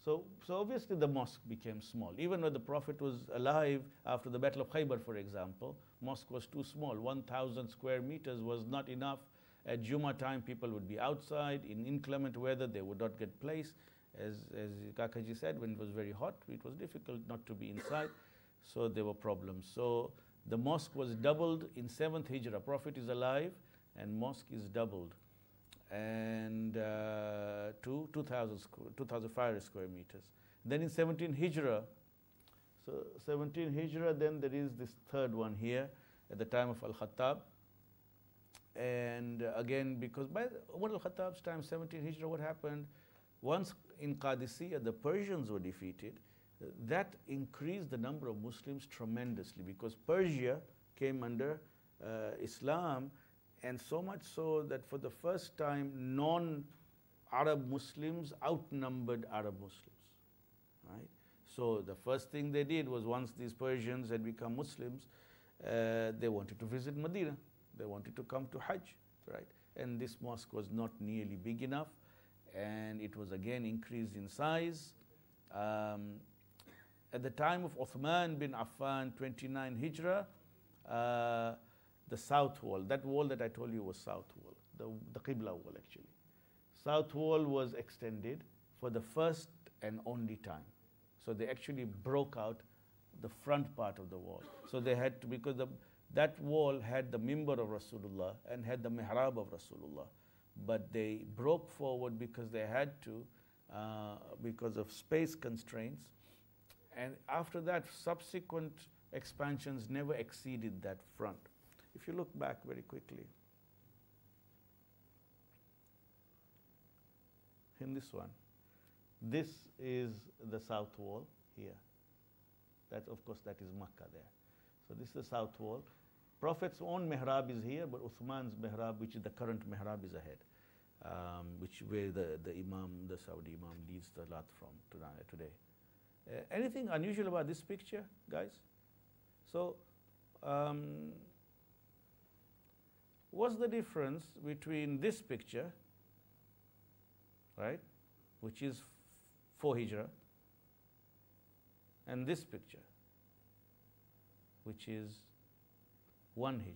So obviously the mosque became small. Even when the Prophet was alive, after the Battle of Khaybar, for example, mosque was too small. 1,000 square meters was not enough. At Jummah time, people would be outside. In inclement weather, they would not get place. As Kakaji said, when it was very hot, it was difficult not to be inside. So there were problems. So the mosque was doubled in 7th Hijrah. Prophet is alive, and mosque is doubled. And to 2,500 square meters. Then in 17 Hijrah, so 17 Hijrah, then there is this third one here at the time of Al-Khattab. And again, because by Umar al-Khattab's time, 17 Hijrah, what happened? Once in Qadisiyah, the Persians were defeated. That increased the number of Muslims tremendously because Persia came under Islam, and so much so that for the first time, non-Arab Muslims outnumbered Arab Muslims. So the first thing they did was, once these Persians had become Muslims, they wanted to visit Medina. They wanted to come to Hajj, right? And this mosque was not nearly big enough, and it was again increased in size. At the time of Uthman bin Affan, 29 Hijrah, the south wall, that wall that I told you was south wall, the Qibla wall actually. South wall was extended for the first and only time. So they actually broke out the front part of the wall. So they had to, because that wall had the mimbar of Rasulullah and had the mihrab of Rasulullah. But they broke forward because they had to, because of space constraints. And after that, subsequent expansions never exceeded that front. If you look back very quickly, in this one, this is the south wall here. That, of course, that is Makkah there. So this is the south wall. Prophet's own mihrab is here, but Uthman's mihrab, which is the current mihrab, is ahead, where the Imam, the Saudi Imam, leads the salat from today. Anything unusual about this picture, guys? So, what's the difference between this picture, right, which is 4 Hijrah, and this picture, which is 1 Hijrah?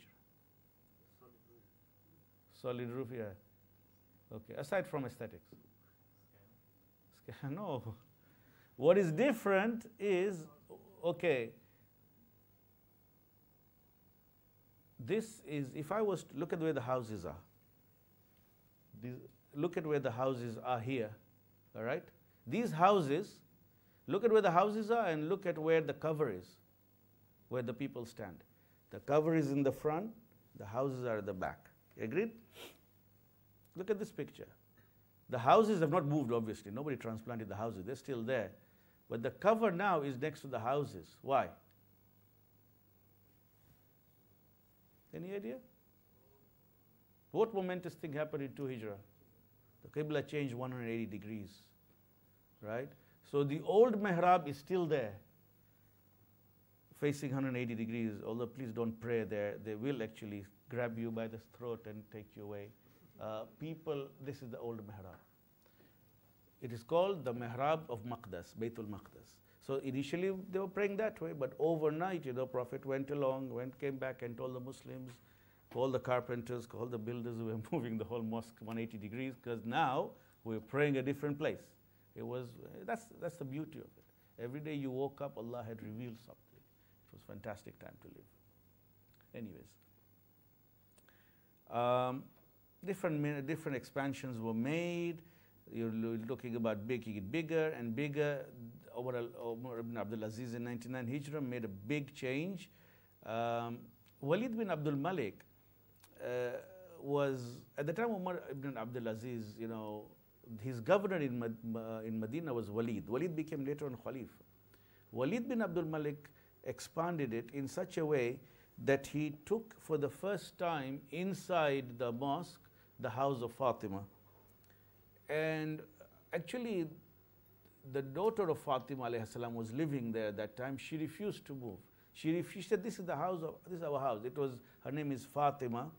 Solid roof, yeah. Okay, aside from aesthetics. No. What is different is, okay, this is, if I was to look at where the houses are, look at where the houses are here, all right? These houses, look at where the houses are and look at where the cover is, where the people stand. The cover is in the front, the houses are at the back. Agreed? Look at this picture. The houses have not moved, obviously. Nobody transplanted the houses. They're still there. But the cover now is next to the houses. Why? Any idea? What momentous thing happened in 2 Hijrah? The Qibla changed 180 degrees, right? So the old mihrab is still there, facing 180 degrees, although please don't pray there. They will actually grab you by the throat and take you away. This is the old mihrab. It is called the mihrab of Maqdas, Baytul Maqdas. So initially they were praying that way, but overnight, Prophet went along, came back and told the Muslims, call the carpenters, call the builders who were moving the whole mosque 180 degrees, because now we're praying a different place. That's the beauty of it. Every day you woke up, Allah had revealed something. It was a fantastic time to live. Anyways, different expansions were made. You're looking about making it bigger and bigger. Umar ibn Abdul Aziz in 99 Hijrah made a big change. Walid bin Abdul Malik was, at the time Umar ibn Abdul Aziz, his governor in Medina was Walid. Walid became later on Khalif. Walid bin Abdul Malik expanded it in such a way that he took for the first time inside the mosque the house of Fatima. And actually, the daughter of Fatima alayhi salam was living there at that time. She refused to move. She said, this is our house. Her name is Fatima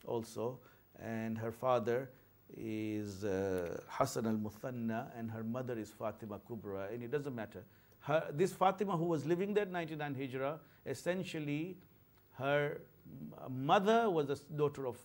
also, and her father is Hassan al-Muthanna, and her mother is Fatima Kubra, and it doesn't matter. This Fatima who was living there, 99 Hijrah, essentially her mother was the daughter of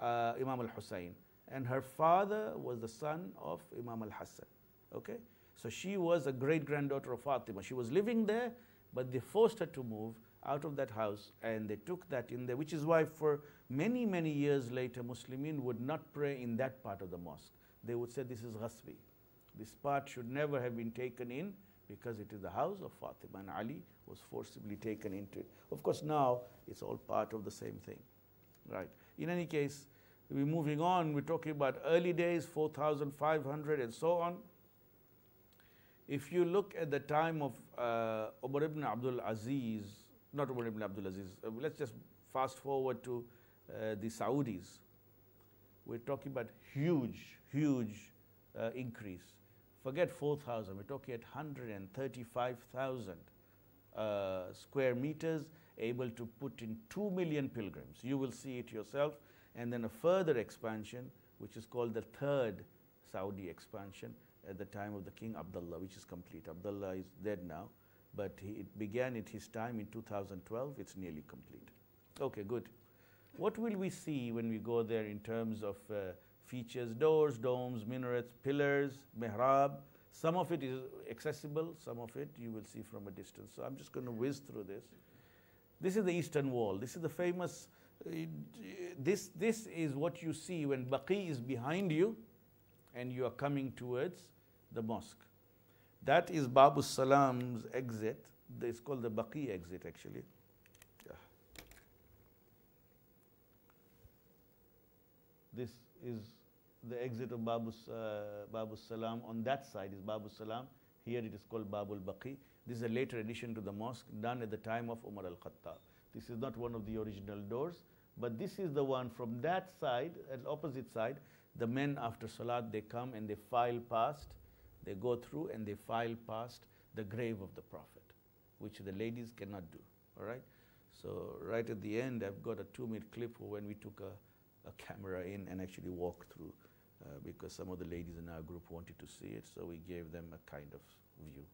Imam al-Hussein, and her father was the son of Imam al-Hassan. Okay? So she was a great-granddaughter of Fatima. She was living there, but they forced her to move out of that house, and they took that in there, which is why for many, many years later, Muslimin would not pray in that part of the mosque. They would say, this is ghasbi. This part should never have been taken in, because it is the house of Fatima, and Ali was forcibly taken into it. Of course, now it's all part of the same thing. Right. In any case, we're moving on. We're talking about early days, 4,500 and so on. If you look at the time of Umar ibn Abdul Aziz, not Umar ibn Abdul Aziz, let's just fast forward to the Saudis. We're talking about huge increase Forget 4,000, we're talking at 135,000 square meters, able to put in 2 million pilgrims. You will see it yourself. And then a further expansion, which is called the third Saudi expansion at the time of the King Abdullah, which is complete. Abdullah is dead now, but it began at his time in 2012. It's nearly complete. Okay, good. What will we see when we go there in terms of features? Doors, domes, minarets, pillars, mihrab. Some of it is accessible, some of it you will see from a distance. So I'm just going to whiz through this. This is the eastern wall. This is the famous, this is what you see when Baqi is behind you and you are coming towards the mosque. That is Babu Salam's exit. It's called the Baqi exit actually. This is the exit of Babu Salam. On that side is Babu Salam. Here it is called Babul Baqi. This is a later addition to the mosque done at the time of Umar al-Khattab. This is not one of the original doors, but this is the one from that side, at opposite side. The men after Salat, they come and they file past, they go through and they file past the grave of the Prophet, which the ladies cannot do, all right? So right at the end, I've got a 2-minute clip when we took a camera in and actually walked through because some of the ladies in our group wanted to see it, so we gave them a kind of view.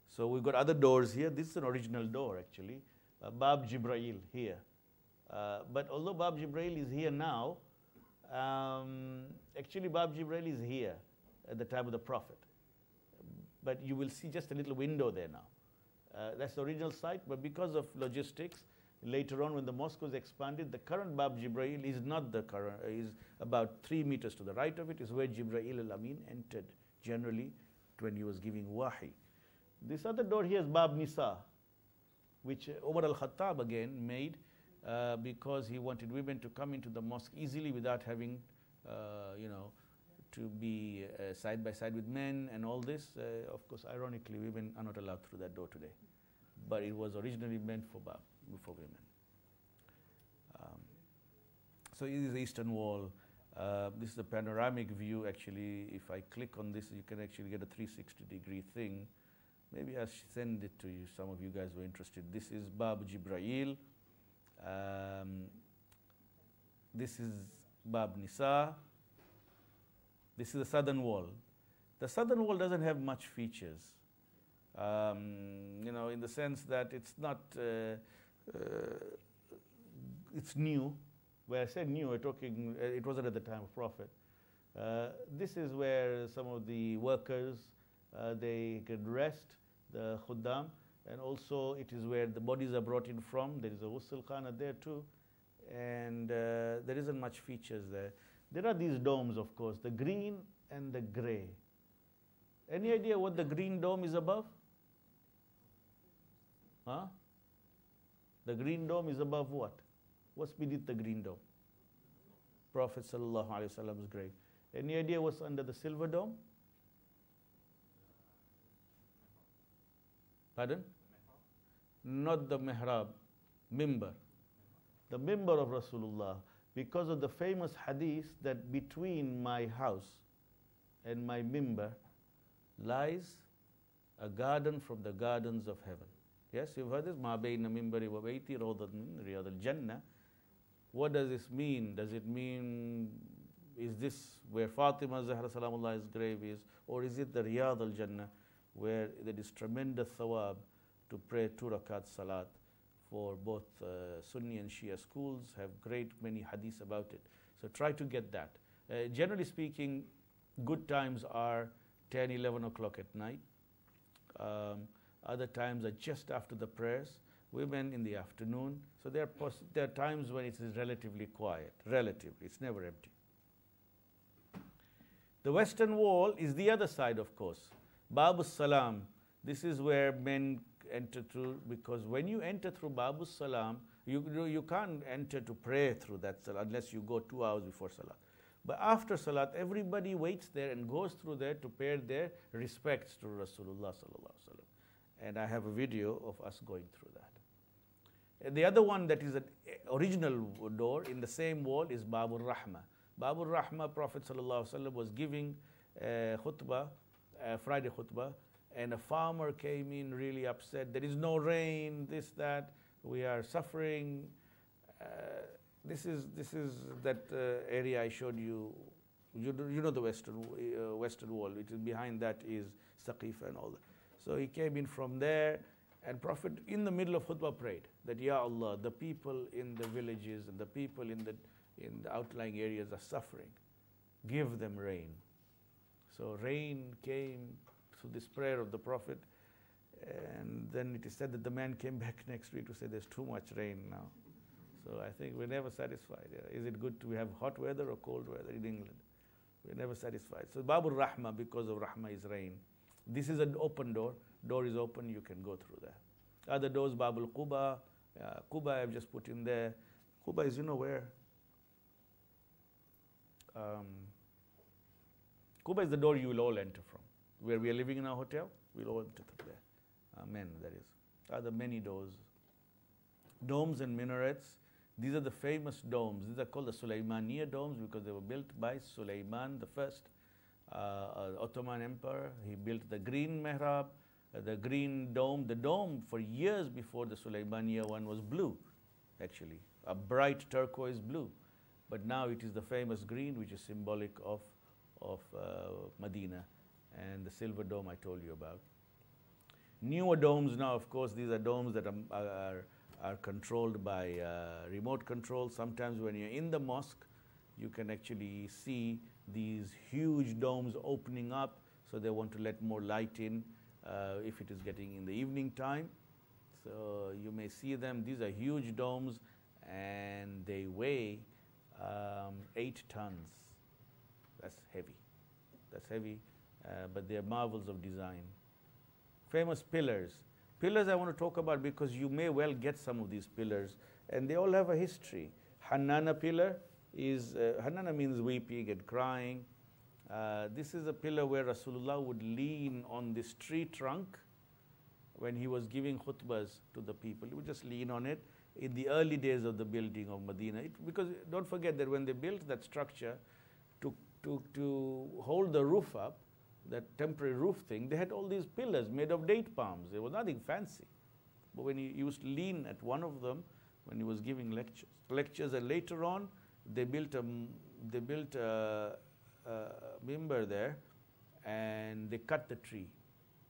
So we've got other doors here. This is an original door actually, Bab Jibreel here. But although Bab Jibreel is here now, actually Bab Jibreel is here at the time of the Prophet. But you will see just a little window there now. That's the original site, but because of logistics, later on when the mosque was expanded, the current Bab Jibreel is not the current, is about 3 meters to the right of it, is where Jibreel al-Amin entered generally when he was giving wahi. This other door here is Bab Nisa, which Umar al-Khattab again made because he wanted women to come into the mosque easily without having, to be side by side with men and all this. Of course, ironically, women are not allowed through that door today. But it was originally meant for women. So it is the eastern wall. This is a panoramic view actually. If I click on this, you can actually get a 360-degree thing. Maybe I'll send it to you, some of you guys were interested. This is Bab Jibreel. This is Bab Nisa. This is the southern wall. The southern wall doesn't have much features. In the sense that it's not, it's new. When I said new, we're talking, it wasn't at the time of Prophet. This is where some of the workers, they can rest, the khuddam, and also it is where the bodies are brought in from. There is a ghusl khana there too, and there isn't much features there. There are these domes, of course, the green and the gray. Any idea what the green dome is above? Huh? The green dome is above what? What's beneath the green dome? Prophet sallallahu alaihi wasallam's grave. Any idea what's under the silver dome? Pardon? Not the mihrab, mimbar. The mimbar of Rasulullah. Because of the famous hadith that between my house and my mimbar lies a garden from the gardens of heaven. Yes, you've heard this. Ma bayna mimbari wa bayti rawdat min riyad al-jannah. What does this mean? Does it mean, is this where Fatima Zahra Salamullah's grave is? Or is it the Riyad al-Jannah where there is tremendous thawab to pray 2 rakat salat? For both Sunni and Shia schools have great many hadiths about it. So try to get that. Generally speaking, good times are 10, 11 o'clock at night. Other times are just after the prayers. Women in the afternoon. So there are times when it is relatively quiet. Relatively, it's never empty. The western wall is the other side, of course. Babu Salam. This is where men enter through, because when you enter through Babu Salam, you can't enter to pray through that salat unless you go 2 hours before salat. But after salat, everybody waits there and goes through there to pay their respects to Rasulullah sallallahu alaihi wasallam. And I have a video of us going through that. And the other one that is an original door in the same wall is Babur Rahma. Babur Rahma, Prophet ﷺ was giving khutbah, Friday khutbah, and a farmer came in really upset. There is no rain, this, that, we are suffering. This is that area I showed you. You know the western wall, which is behind that is Saqifa and all that. So he came in from there, and Prophet in the middle of khutbah prayed that, Ya Allah, the people in the villages and the people in the outlying areas are suffering. Give them rain. So rain came through this prayer of the Prophet, and then it is said that the man came back next week to say there's too much rain now. So I think we're never satisfied. Is it good to have hot weather or cold weather in England? We're never satisfied. So Babur Rahma, because of Rahma is rain. This is an open door. Door is open, you can go through there. Other doors, Babul Quba. Quba I've just put in there. Quba is, you know where? Quba is the door you will all enter from. Where we are living in our hotel, we'll all enter through there. Amen, that is. Other many doors. Domes and minarets. These are the famous domes. These are called the Sulaymaniya domes because they were built by Sulayman, the first Ottoman emperor. He built the green mihrab, the green dome. The dome for years before the Sulaymaniya one was blue, actually, a bright turquoise blue. But now it is the famous green, which is symbolic of Medina, and the silver dome I told you about. Newer domes now, of course, these are domes that are controlled by remote control. Sometimes when you're in the mosque, you can actually see these huge domes opening up, so they want to let more light in if it is getting in the evening time. So you may see them. These are huge domes, and they weigh 8 tons. That's heavy. That's heavy, but they are marvels of design. Famous pillars. Pillars I want to talk about because you may well get some of these pillars, and they all have a history. Hannana pillar is, Hannana means weeping and crying. This is a pillar where Rasulullah would lean on this tree trunk when he was giving khutbahs to the people. He would just lean on it in the early days of the building of Medina. Because don't forget that when they built that structure, to hold the roof up, that temporary roof thing, they had all these pillars made of date palms. There was nothing fancy. But when he used to lean at one of them when he was giving lectures, and later on they built a mimbar there, and they cut the tree.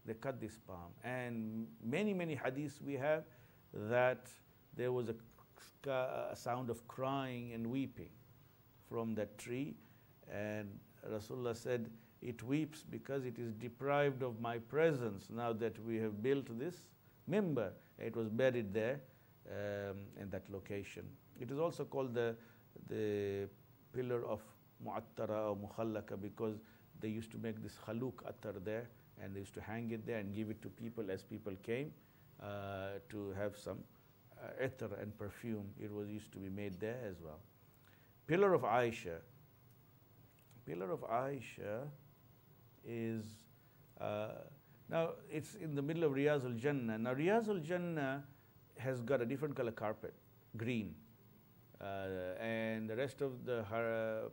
They cut this palm. And many hadiths we have that there was a sound of crying and weeping from that tree. And Rasulullah said, it weeps because it is deprived of my presence now that we have built this mimbar. It was buried there in that location. It is also called the pillar of Mu'attara or Mukhallaka because they used to make this khaluk attar there, and they used to hang it there and give it to people as people came to have some attar and perfume. It was used to be made there as well. Pillar of Aisha. Pillar of Aisha is, now it's in the middle of Riyaz al-Jannah. Now Riyaz al-Jannah has got a different color carpet, green. And the rest of the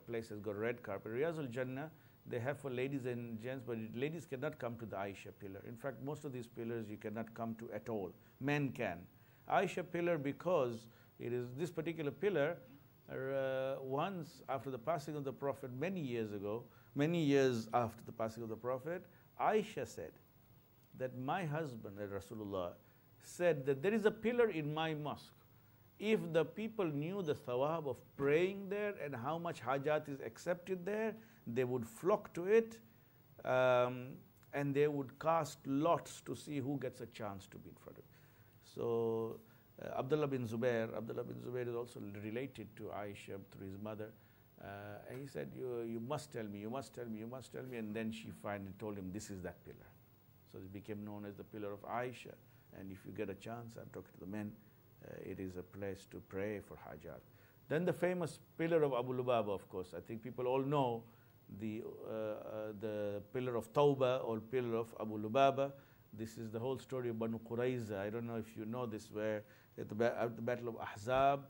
place has got red carpet. Riyaz al-Jannah, they have for ladies and gents, but ladies cannot come to the Aisha pillar. In fact, most of these pillars you cannot come to at all. Men can. Aisha pillar, because it is this particular pillar, once after the passing of the Prophet, many years after the passing of the Prophet, Aisha said that my husband, Rasulullah, said that there is a pillar in my mosque. If the people knew the thawab of praying there and how much hajat is accepted there, they would flock to it, and they would cast lots to see who gets a chance to be in front of it. So Abdullah bin Zubair is also related to Aisha through his mother. And he said, you must tell me, and then she finally told him, this is that pillar. So it became known as the pillar of Aisha. And if you get a chance, I'm talking to the men, it is a place to pray for hajat. Then the famous pillar of Abu Lubaba, of course. I think people all know the pillar of Tawbah or pillar of Abu Lubaba. This is the whole story of Banu Qurayza. I don't know if you know this, where at the Battle of Ahzab,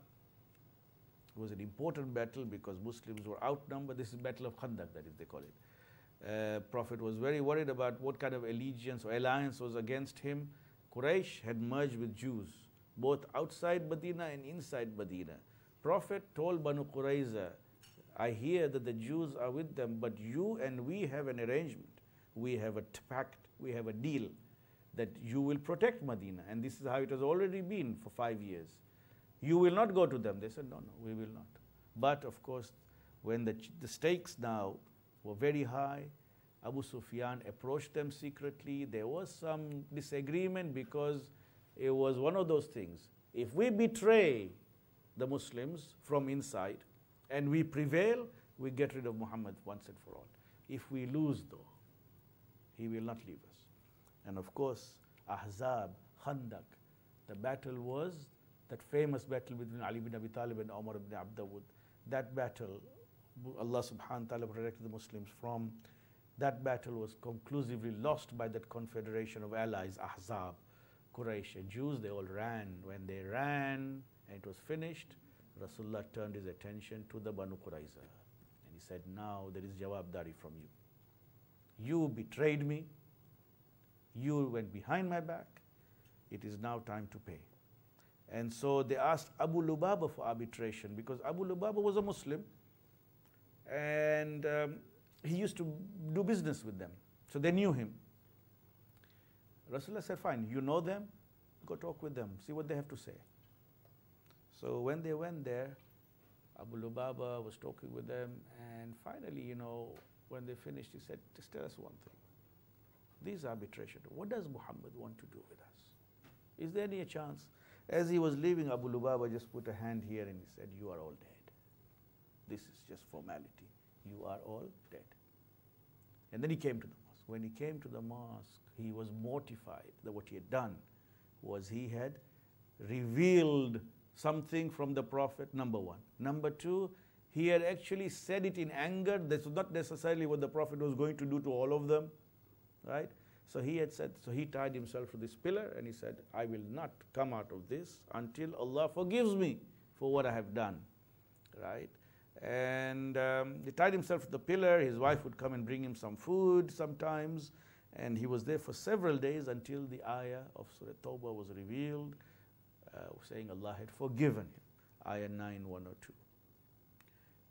It was an important battle because Muslims were outnumbered. This is Battle of Khandaq, that is, they call it. Prophet was very worried about what kind of allegiance or alliance was against him. Quraysh had merged with Jews, both outside Medina and inside Medina. Prophet told Banu Qurayza, I hear that the Jews are with them, but you and we have an arrangement. We have a pact, we have a deal that you will protect Medina. And this is how it has already been for 5 years. You will not go to them. They said, no, we will not. But of course, when the stakes now were very high, Abu Sufyan approached them secretly. There was some disagreement because it was one of those things. If we betray the Muslims from inside and we prevail, we get rid of Muhammad once and for all. If we lose, though, he will not leave us. And of course, Ahzab, Khandaq, the battle was that famous battle between Ali bin Abi Talib and Umar ibn Abdawud. That battle, Allah subhanahu wa ta'ala protected the Muslims from. That battle was conclusively lost by that confederation of allies, Ahzab, Quraysh and Jews. They all ran. When they ran and it was finished, Rasulullah turned his attention to the Banu Qurayza. And he said, now there is jawabdari from you. You betrayed me. You went behind my back. It is now time to pay. And so they asked Abu Lubaba for arbitration because Abu Lubaba was a Muslim and he used to do business with them. So they knew him. Rasulullah said, fine, you know them, go talk with them, see what they have to say. So when they went there, Abu Lubaba was talking with them, and finally, when they finished, he said, just tell us one thing. These arbitration, what does Muhammad want to do with us? Is there any chance? As he was leaving, Abu Lubaba just put a hand here and he said, you are all dead. This is just formality. You are all dead. And then he came to the mosque. When he came to the mosque, he was mortified that what he had done was he had revealed something from the Prophet, number one. Number two, he had actually said it in anger. This was not necessarily what the Prophet was going to do to all of them, right? So he had said, so he tied himself to this pillar and he said, I will not come out of this until Allah forgives me for what I have done, right? And he tied himself to the pillar. His wife would come and bring him some food sometimes. And he was there for several days until the ayah of Surah Tawbah was revealed, saying Allah had forgiven him. Ayah 9, 102.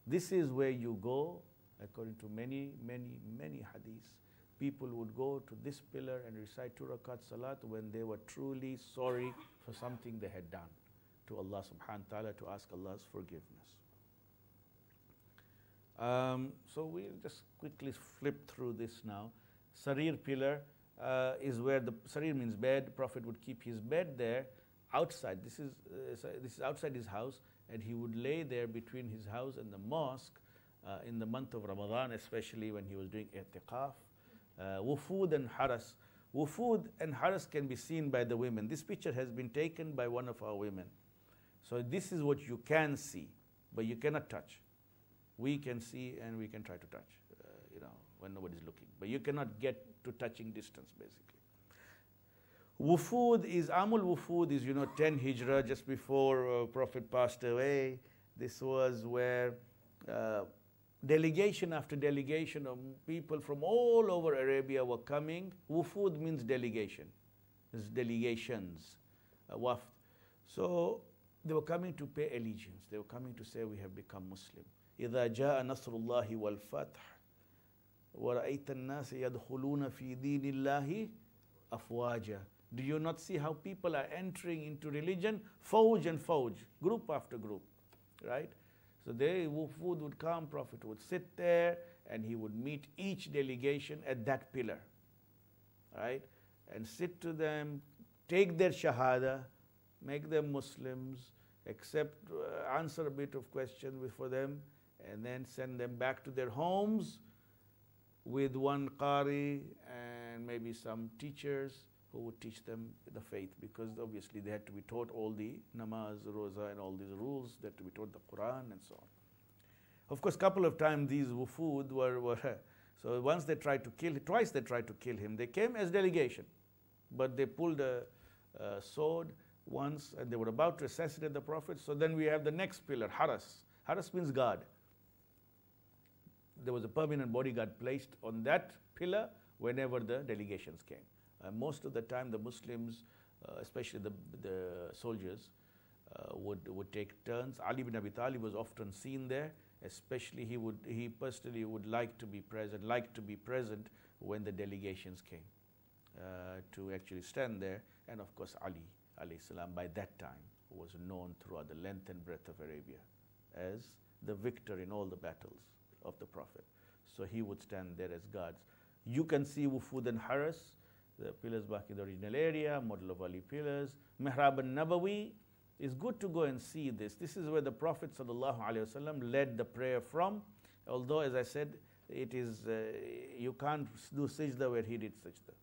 This is where you go, according to many, many, many hadiths. People would go to this pillar and recite 2 rakat salat when they were truly sorry for something they had done to Allah subhanahu wa ta'ala, to ask Allah's forgiveness. So we'll just quickly flip through this now. Sarir pillar is where the Sarir means bed. Prophet would keep his bed there outside. This is outside his house, and he would lay there between his house and the mosque in the month of Ramadan, especially when he was doing i'tiqaf. Wufud and haras. Wufud and haras can be seen by the women. This picture has been taken by one of our women. So this is what you can see, but you cannot touch. We can see and we can try to touch, when nobody's looking. But you cannot get to touching distance, basically. Wufud is, Amul Wufud is, 10 Hijrah, just before Prophet passed away. This was where delegation after delegation of people from all over Arabia were coming. Wufud means delegation. It's delegations, wafd. So they were coming to pay allegiance. They were coming to say, we have become Muslim. إذا جاء نصر الله والفتح ورأيت الناس يدخلون في دين الله أفواجا. Do you not see how people are entering into religion? Fawj and fawj, group after group, right? So Wufud would come, Prophet would sit there, and he would meet each delegation at that pillar, right? And sit to them, take their shahada, make them Muslims, answer a bit of question for them, and then send them back to their homes with one qari and maybe some teachers who would teach them the faith, because obviously they had to be taught all the namaz, roza, and all these rules. They had to be taught the Quran and so on. Of course, a couple of times these wufud were so once they tried to kill him, twice they tried to kill him. They came as delegation, but they pulled a sword once and they were about to assassinate the Prophet. So then we have the next pillar, haras. Haras means guard. There was a permanent bodyguard placed on that pillar whenever the delegations came. Most of the time the Muslims, especially the soldiers, would take turns. Ali bin Abi Talib was often seen there, especially he personally would like to be present when the delegations came, to actually stand there. And of course Ali alayhi salam by that time was known throughout the length and breadth of Arabia as the victor in all the battles of the Prophet. So he would stand there as guards. You can see Wufud and Haras, the pillars back in the original area, model of Ali pillars. Mihrab al-Nabawi, it's good to go and see this. This is where the Prophet ﷺ led the prayer from, although as I said, it is, you can't do sajda where he did sajda.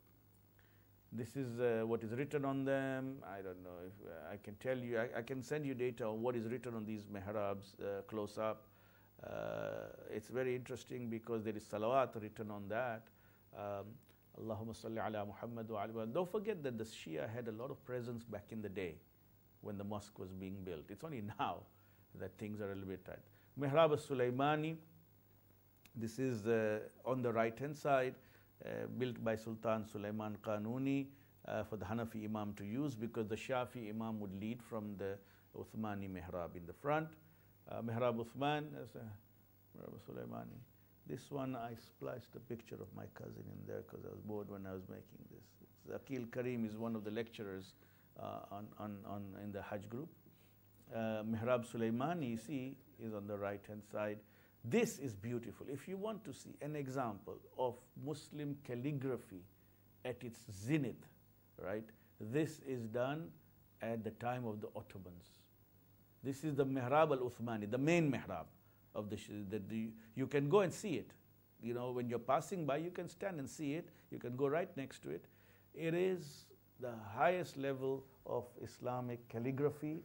This is what is written on them. I don't know if I can tell you, I can send you data on what is written on these mihrabs close up. It's very interesting because there is salawat written on that. Allahumma salli ala Muhammad wa ala. Don't forget that the Shia had a lot of presence back in the day when the mosque was being built. It's only now that things are a little bit tight. Mihrab al-Sulaymani, this is on the right hand side, built by Sultan Sulaiman Qanuni for the Hanafi Imam to use, because the Shafi Imam would lead from the Uthmani Mihrab in the front. Mihrab Uthman, Mihrab Sulaymani. This one I spliced a picture of my cousin in there because I was bored when I was making this. Aqil Karim is one of the lecturers in the Hajj group. Mihrab Sulaymani, you see, is on the right hand side. This is beautiful. If you want to see an example of Muslim calligraphy at its zenith, right? This is done at the time of the Ottomans. This is the Mihrab al-Uthmani, the main Mihrab of you can go and see it. You know, when you're passing by, you can stand and see it. You can go right next to it. It is the highest level of Islamic calligraphy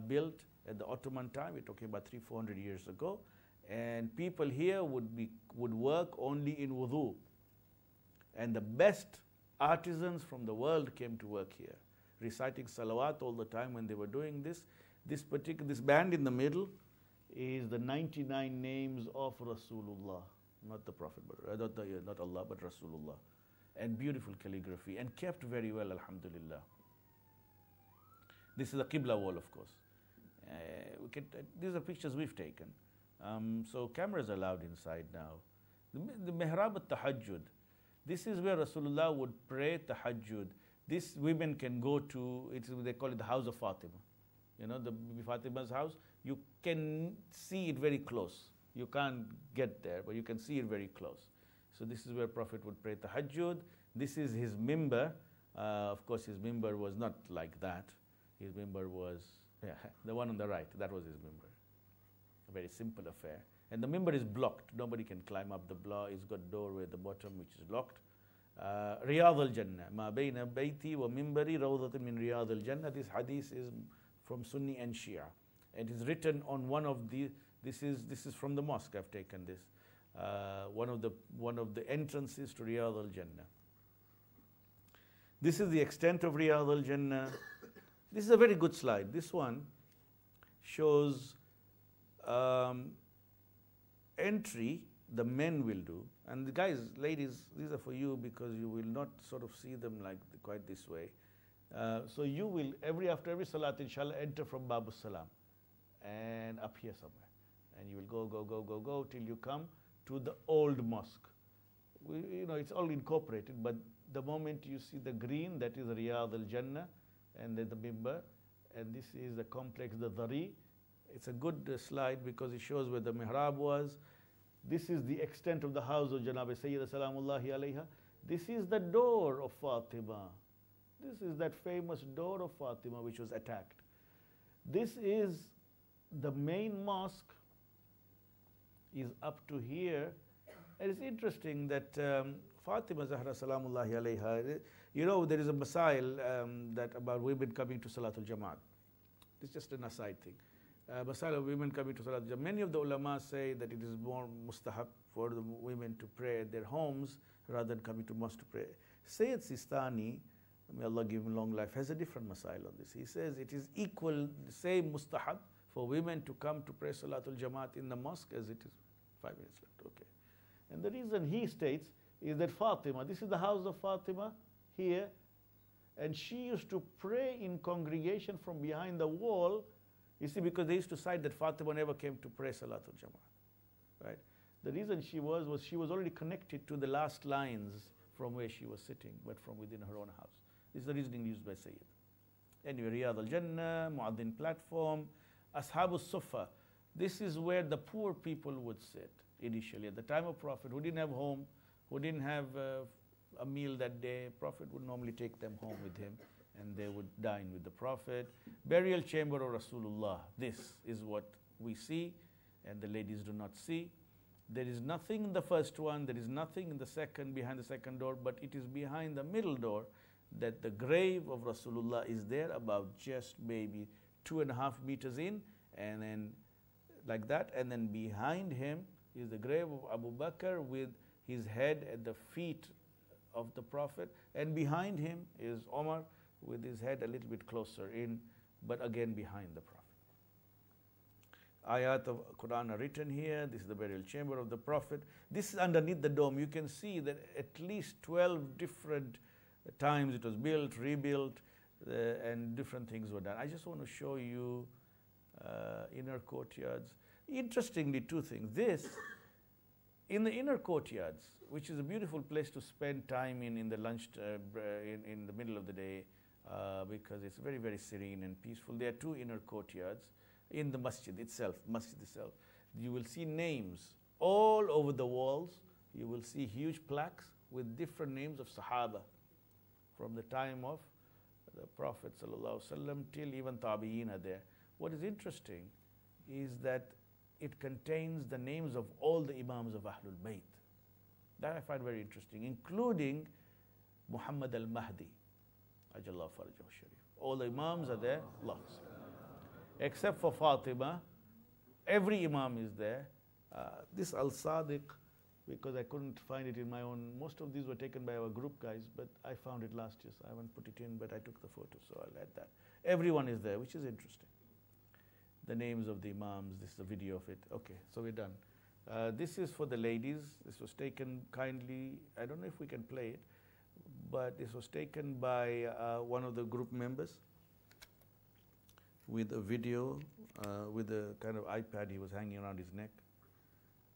built at the Ottoman time. We're talking about 300-400 years ago. And people here would work only in wudu. And the best artisans from the world came to work here, reciting salawat all the time when they were doing this. This band in the middle is the 99 names of Rasulullah, not the Prophet, but not Allah, but Rasulullah. And beautiful calligraphy, and kept very well, alhamdulillah. This is the Qibla wall, of course. These are pictures we've taken. So cameras are allowed inside now. The Mihrab al-Tahajjud. This is where Rasulullah would pray Tahajjud. This women can go to, they call it the house of Fatima. You know, the Fatima's house. You can see it very close. You can't get there, but you can see it very close. So this is where Prophet would pray Tahajjud. This is his mimbar. Of course, his mimbar was not like that. His mimbar was, the one on the right. That was his mimbar. A very simple affair. And the mimbar is blocked. Nobody can climb up the block. It's got a doorway at the bottom, which is locked. Riyadh al-Jannah. Ma bayna bayti wa mimbari rawdatun min Riyadh al-Jannah. This hadith is from Sunni and Shia. It is written on one of the, this is from the mosque, I've taken this. One of the entrances to Riyadh al-Jannah. This is the extent of Riyadh al-Jannah. This is a very good slide. This one shows entry the men will do. And the guys, ladies, these are for you because you will not sort of see them like quite this way. So you will, after every salat, inshallah, enter from Babu Salam and up here somewhere. And you will go till you come to the old mosque. It's all incorporated, but the moment you see the green, that is Riyadh al-Jannah, and then the mimbar, and this is the complex, the Dhari. It's a good slide because it shows where the mihrab was. This is the extent of the house of Janab Sayyida Salamullahi alayha. This is the door of Fatima. This is that famous door of Fatima which was attacked. This is the main mosque, is up to here. And it's interesting that Fatima Zahra Salamullahi alayha, there is a masail that about women coming to Salatul Jamaat. It's just an aside thing. Masail of women coming to Salatul Jamaat. Many of the ulama say that it is more mustahab for the women to pray at their homes rather than coming to mosque to pray. Sayyid Sistani, may Allah give him long life, has a different masail on this. He says it is equal, the same mustahab for women to come to pray Salatul Jamaat in the mosque as it is 5 minutes left. Okay. And the reason he states is that Fatima, this is the house of Fatima here, and she used to pray in congregation from behind the wall, you see, because they used to cite that Fatima never came to pray Salatul Jamaat, right? The reason she was she was already connected to the last lines from where she was sitting, but from within her own house. This is the reasoning used by Sayyid. Anyway, Riyadh al-Jannah, Mu'adhin platform, Ashab al-Sufa. This is where the poor people would sit initially. At the time of Prophet, who didn't have home, who didn't have a meal that day, Prophet would normally take them home with him and they would dine with the Prophet. Burial chamber of Rasulullah. This is what we see and the ladies do not see. There is nothing in the first one, there is nothing in the second, behind the second door, but it is behind the middle door that the grave of Rasulullah is there, about just maybe 2.5 meters in, and then like that, and then behind him is the grave of Abu Bakr with his head at the feet of the Prophet, and behind him is Omar with his head a little bit closer in, but again behind the Prophet. Ayat of Quran are written here. This is the burial chamber of the Prophet. This is underneath the dome. You can see that at least 12 different times it was built, rebuilt, and different things were done. I just want to show you inner courtyards. Interestingly, two things. This, in the inner courtyards, which is a beautiful place to spend time in the lunch, in the middle of the day, because it's very, very serene and peaceful. There are two inner courtyards in the masjid itself. You will see names all over the walls. You will see huge plaques with different names of Sahaba from the time of the Prophet ﷺ till even Tabi'een are there. What is interesting is that it contains the names of all the Imams of Ahlul Bayt. That I find very interesting, including Muhammad al-Mahdi, Ajallahu Farajahu Sharif. All the Imams are there, lots. Except for Fatima, every Imam is there. This Al-Sadiq, because I couldn't find it in my own, most of these were taken by our group guys, but I found it last year, so I haven't put it in, but I took the photo, so I'll add that. Everyone is there, which is interesting. The names of the Imams, this is a video of it. Okay, so we're done. This is for the ladies. This was taken kindly, I don't know if we can play it, but this was taken by one of the group members with a video, with a kind of iPad he was hanging around his neck.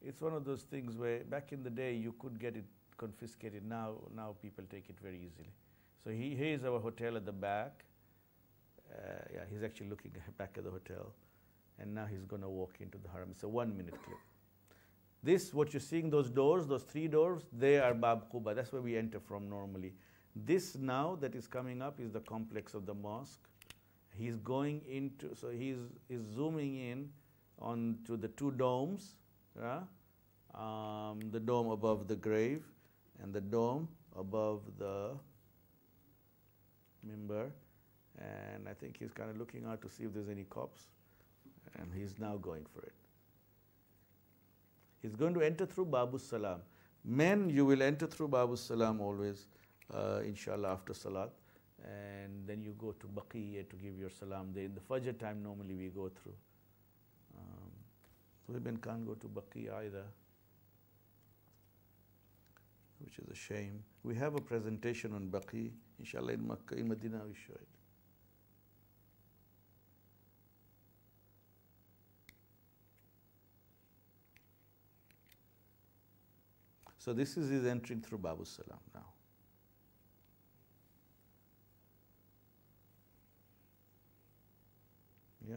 It's one of those things where back in the day you could get it confiscated. Now people take it very easily. So here is our hotel at the back. Yeah, he's actually looking back at the hotel. And now he's going to walk into the haram. It's a 1-minute clip. This, what you're seeing, those doors, those 3 doors, they are Bab Quba. That's where we enter from normally. This now that is coming up is the complex of the mosque. He's going into, so he's zooming in onto the 2 domes, the dome above the grave and the dome above the mimbar. And I think he's kind of looking out to see if there's any cops. And he's now going for it. He's going to enter through Babus Salam. Men, you will enter through Babus Salam always, inshallah, after Salat. And then you go to Baqiyya to give your salam there. In the Fajr time, normally we go through. Women can't go to Baqiyya either, which is a shame. We have a presentation on Baqi. Inshallah, in Makkah, in Medina, we show it. So this is his entering through Babus Salam now. Yeah,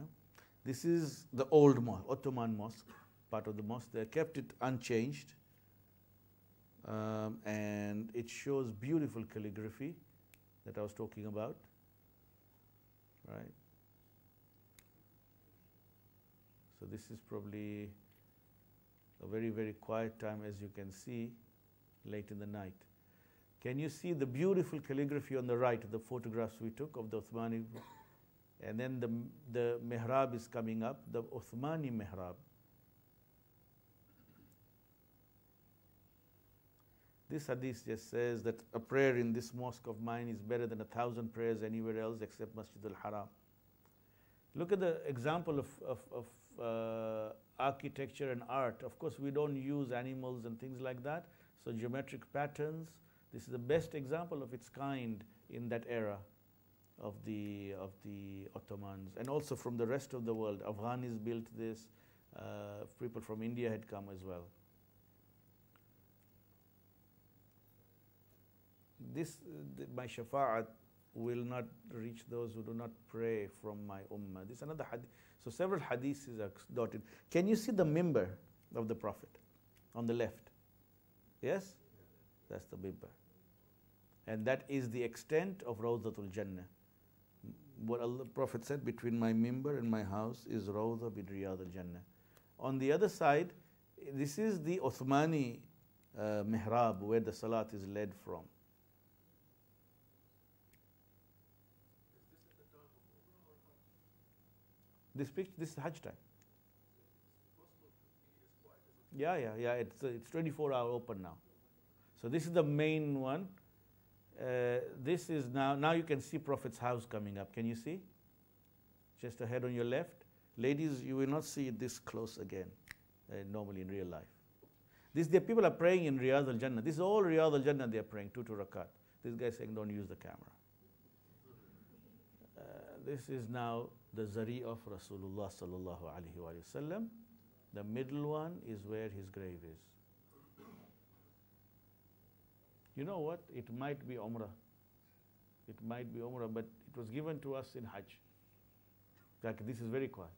this is the old mosque, Ottoman mosque, part of the mosque. They kept it unchanged, and it shows beautiful calligraphy that I was talking about, right? So this is probably a very, very quiet time, as you can see, late in the night. Can you see the beautiful calligraphy on the right, the photographs we took of the Uthmani? And then the mihrab is coming up, the Uthmani mihrab. This hadith just says that a prayer in this mosque of mine is better than 1,000 prayers anywhere else except Masjid al-Haram. Look at the example of architecture and art. Of course, we don't use animals and things like that. So geometric patterns, this is the best example of its kind in that era of the Ottomans, and also from the rest of the world. Afghanis built this. People from India had come as well. My shafa'at will not reach those who do not pray from my ummah. This is another hadith. So several hadiths are dotted. Can you see the mimbar of the Prophet on the left? Yes? That's the mimbar. And that is the extent of Rawdatul Jannah. What Allah Prophet said, between my mimbar and my house is Rawda bin Riyad al-Jannah. On the other side, this is the Uthmani mihrab, where the salat is led from. This is Hajj time. Yeah. It's 24-hour open now. So this is the main one. This is now you can see Prophet's house coming up. Can you see? Just ahead on your left. Ladies, you will not see it this close again, normally in real life. The people are praying in Riyadh al-Jannah. This is all Riyadh al-Jannah they are praying, 2 rakat. This guy is saying, don't use the camera. This is now the Zari of Rasulullah sallallahu alaihi wasallam. The middle one is where his grave is. You know what? It might be Umrah. It might be Umrah, but it was given to us in Hajj. Like, this is very quiet.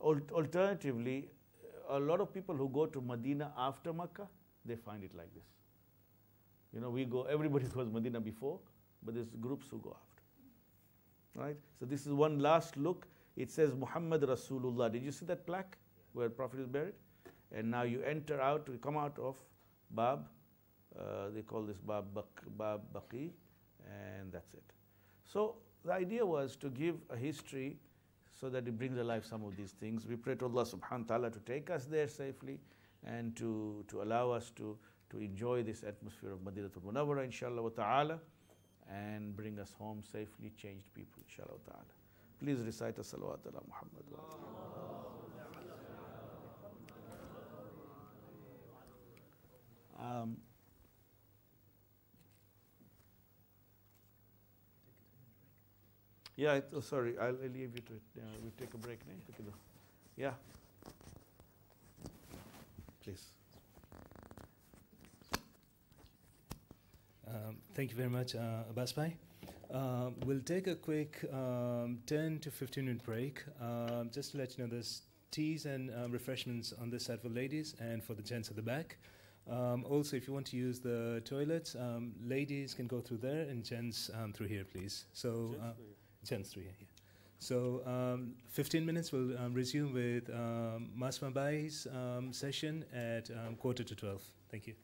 Alternatively, a lot of people who go to Medina after Makkah, they find it like this. You know, everybody goes Medina before, but there's groups who go after. Right? So this is one last look. It says Muhammad Rasulullah. Did you see that plaque where Prophet is buried? And now you come out of Bab. They call this Bab Baqi, and that's it. So the idea was to give a history so that it brings alive some of these things. We pray to Allah subhanahu wa ta'ala to take us there safely and to allow us to enjoy this atmosphere of Madinatul Munawwara, inshallah wa ta'ala, and bring us home safely, changed people, inshallah wa ta'ala. Please recite as-salawat ala Muhammad. Sorry, I'll leave you to it. We'll take a break now. Yeah. Please. Thank you very much, Abbas bhai. We'll take a quick 10 to 15 minute break. Just to let you know, there's teas and refreshments on this side for ladies and for the gents at the back. Also, if you want to use the toilets, ladies can go through there and gents through here, please. So, gents through here. Yeah. So, 15 minutes, we'll resume with Masuma bhai's session at 11:45. Thank you.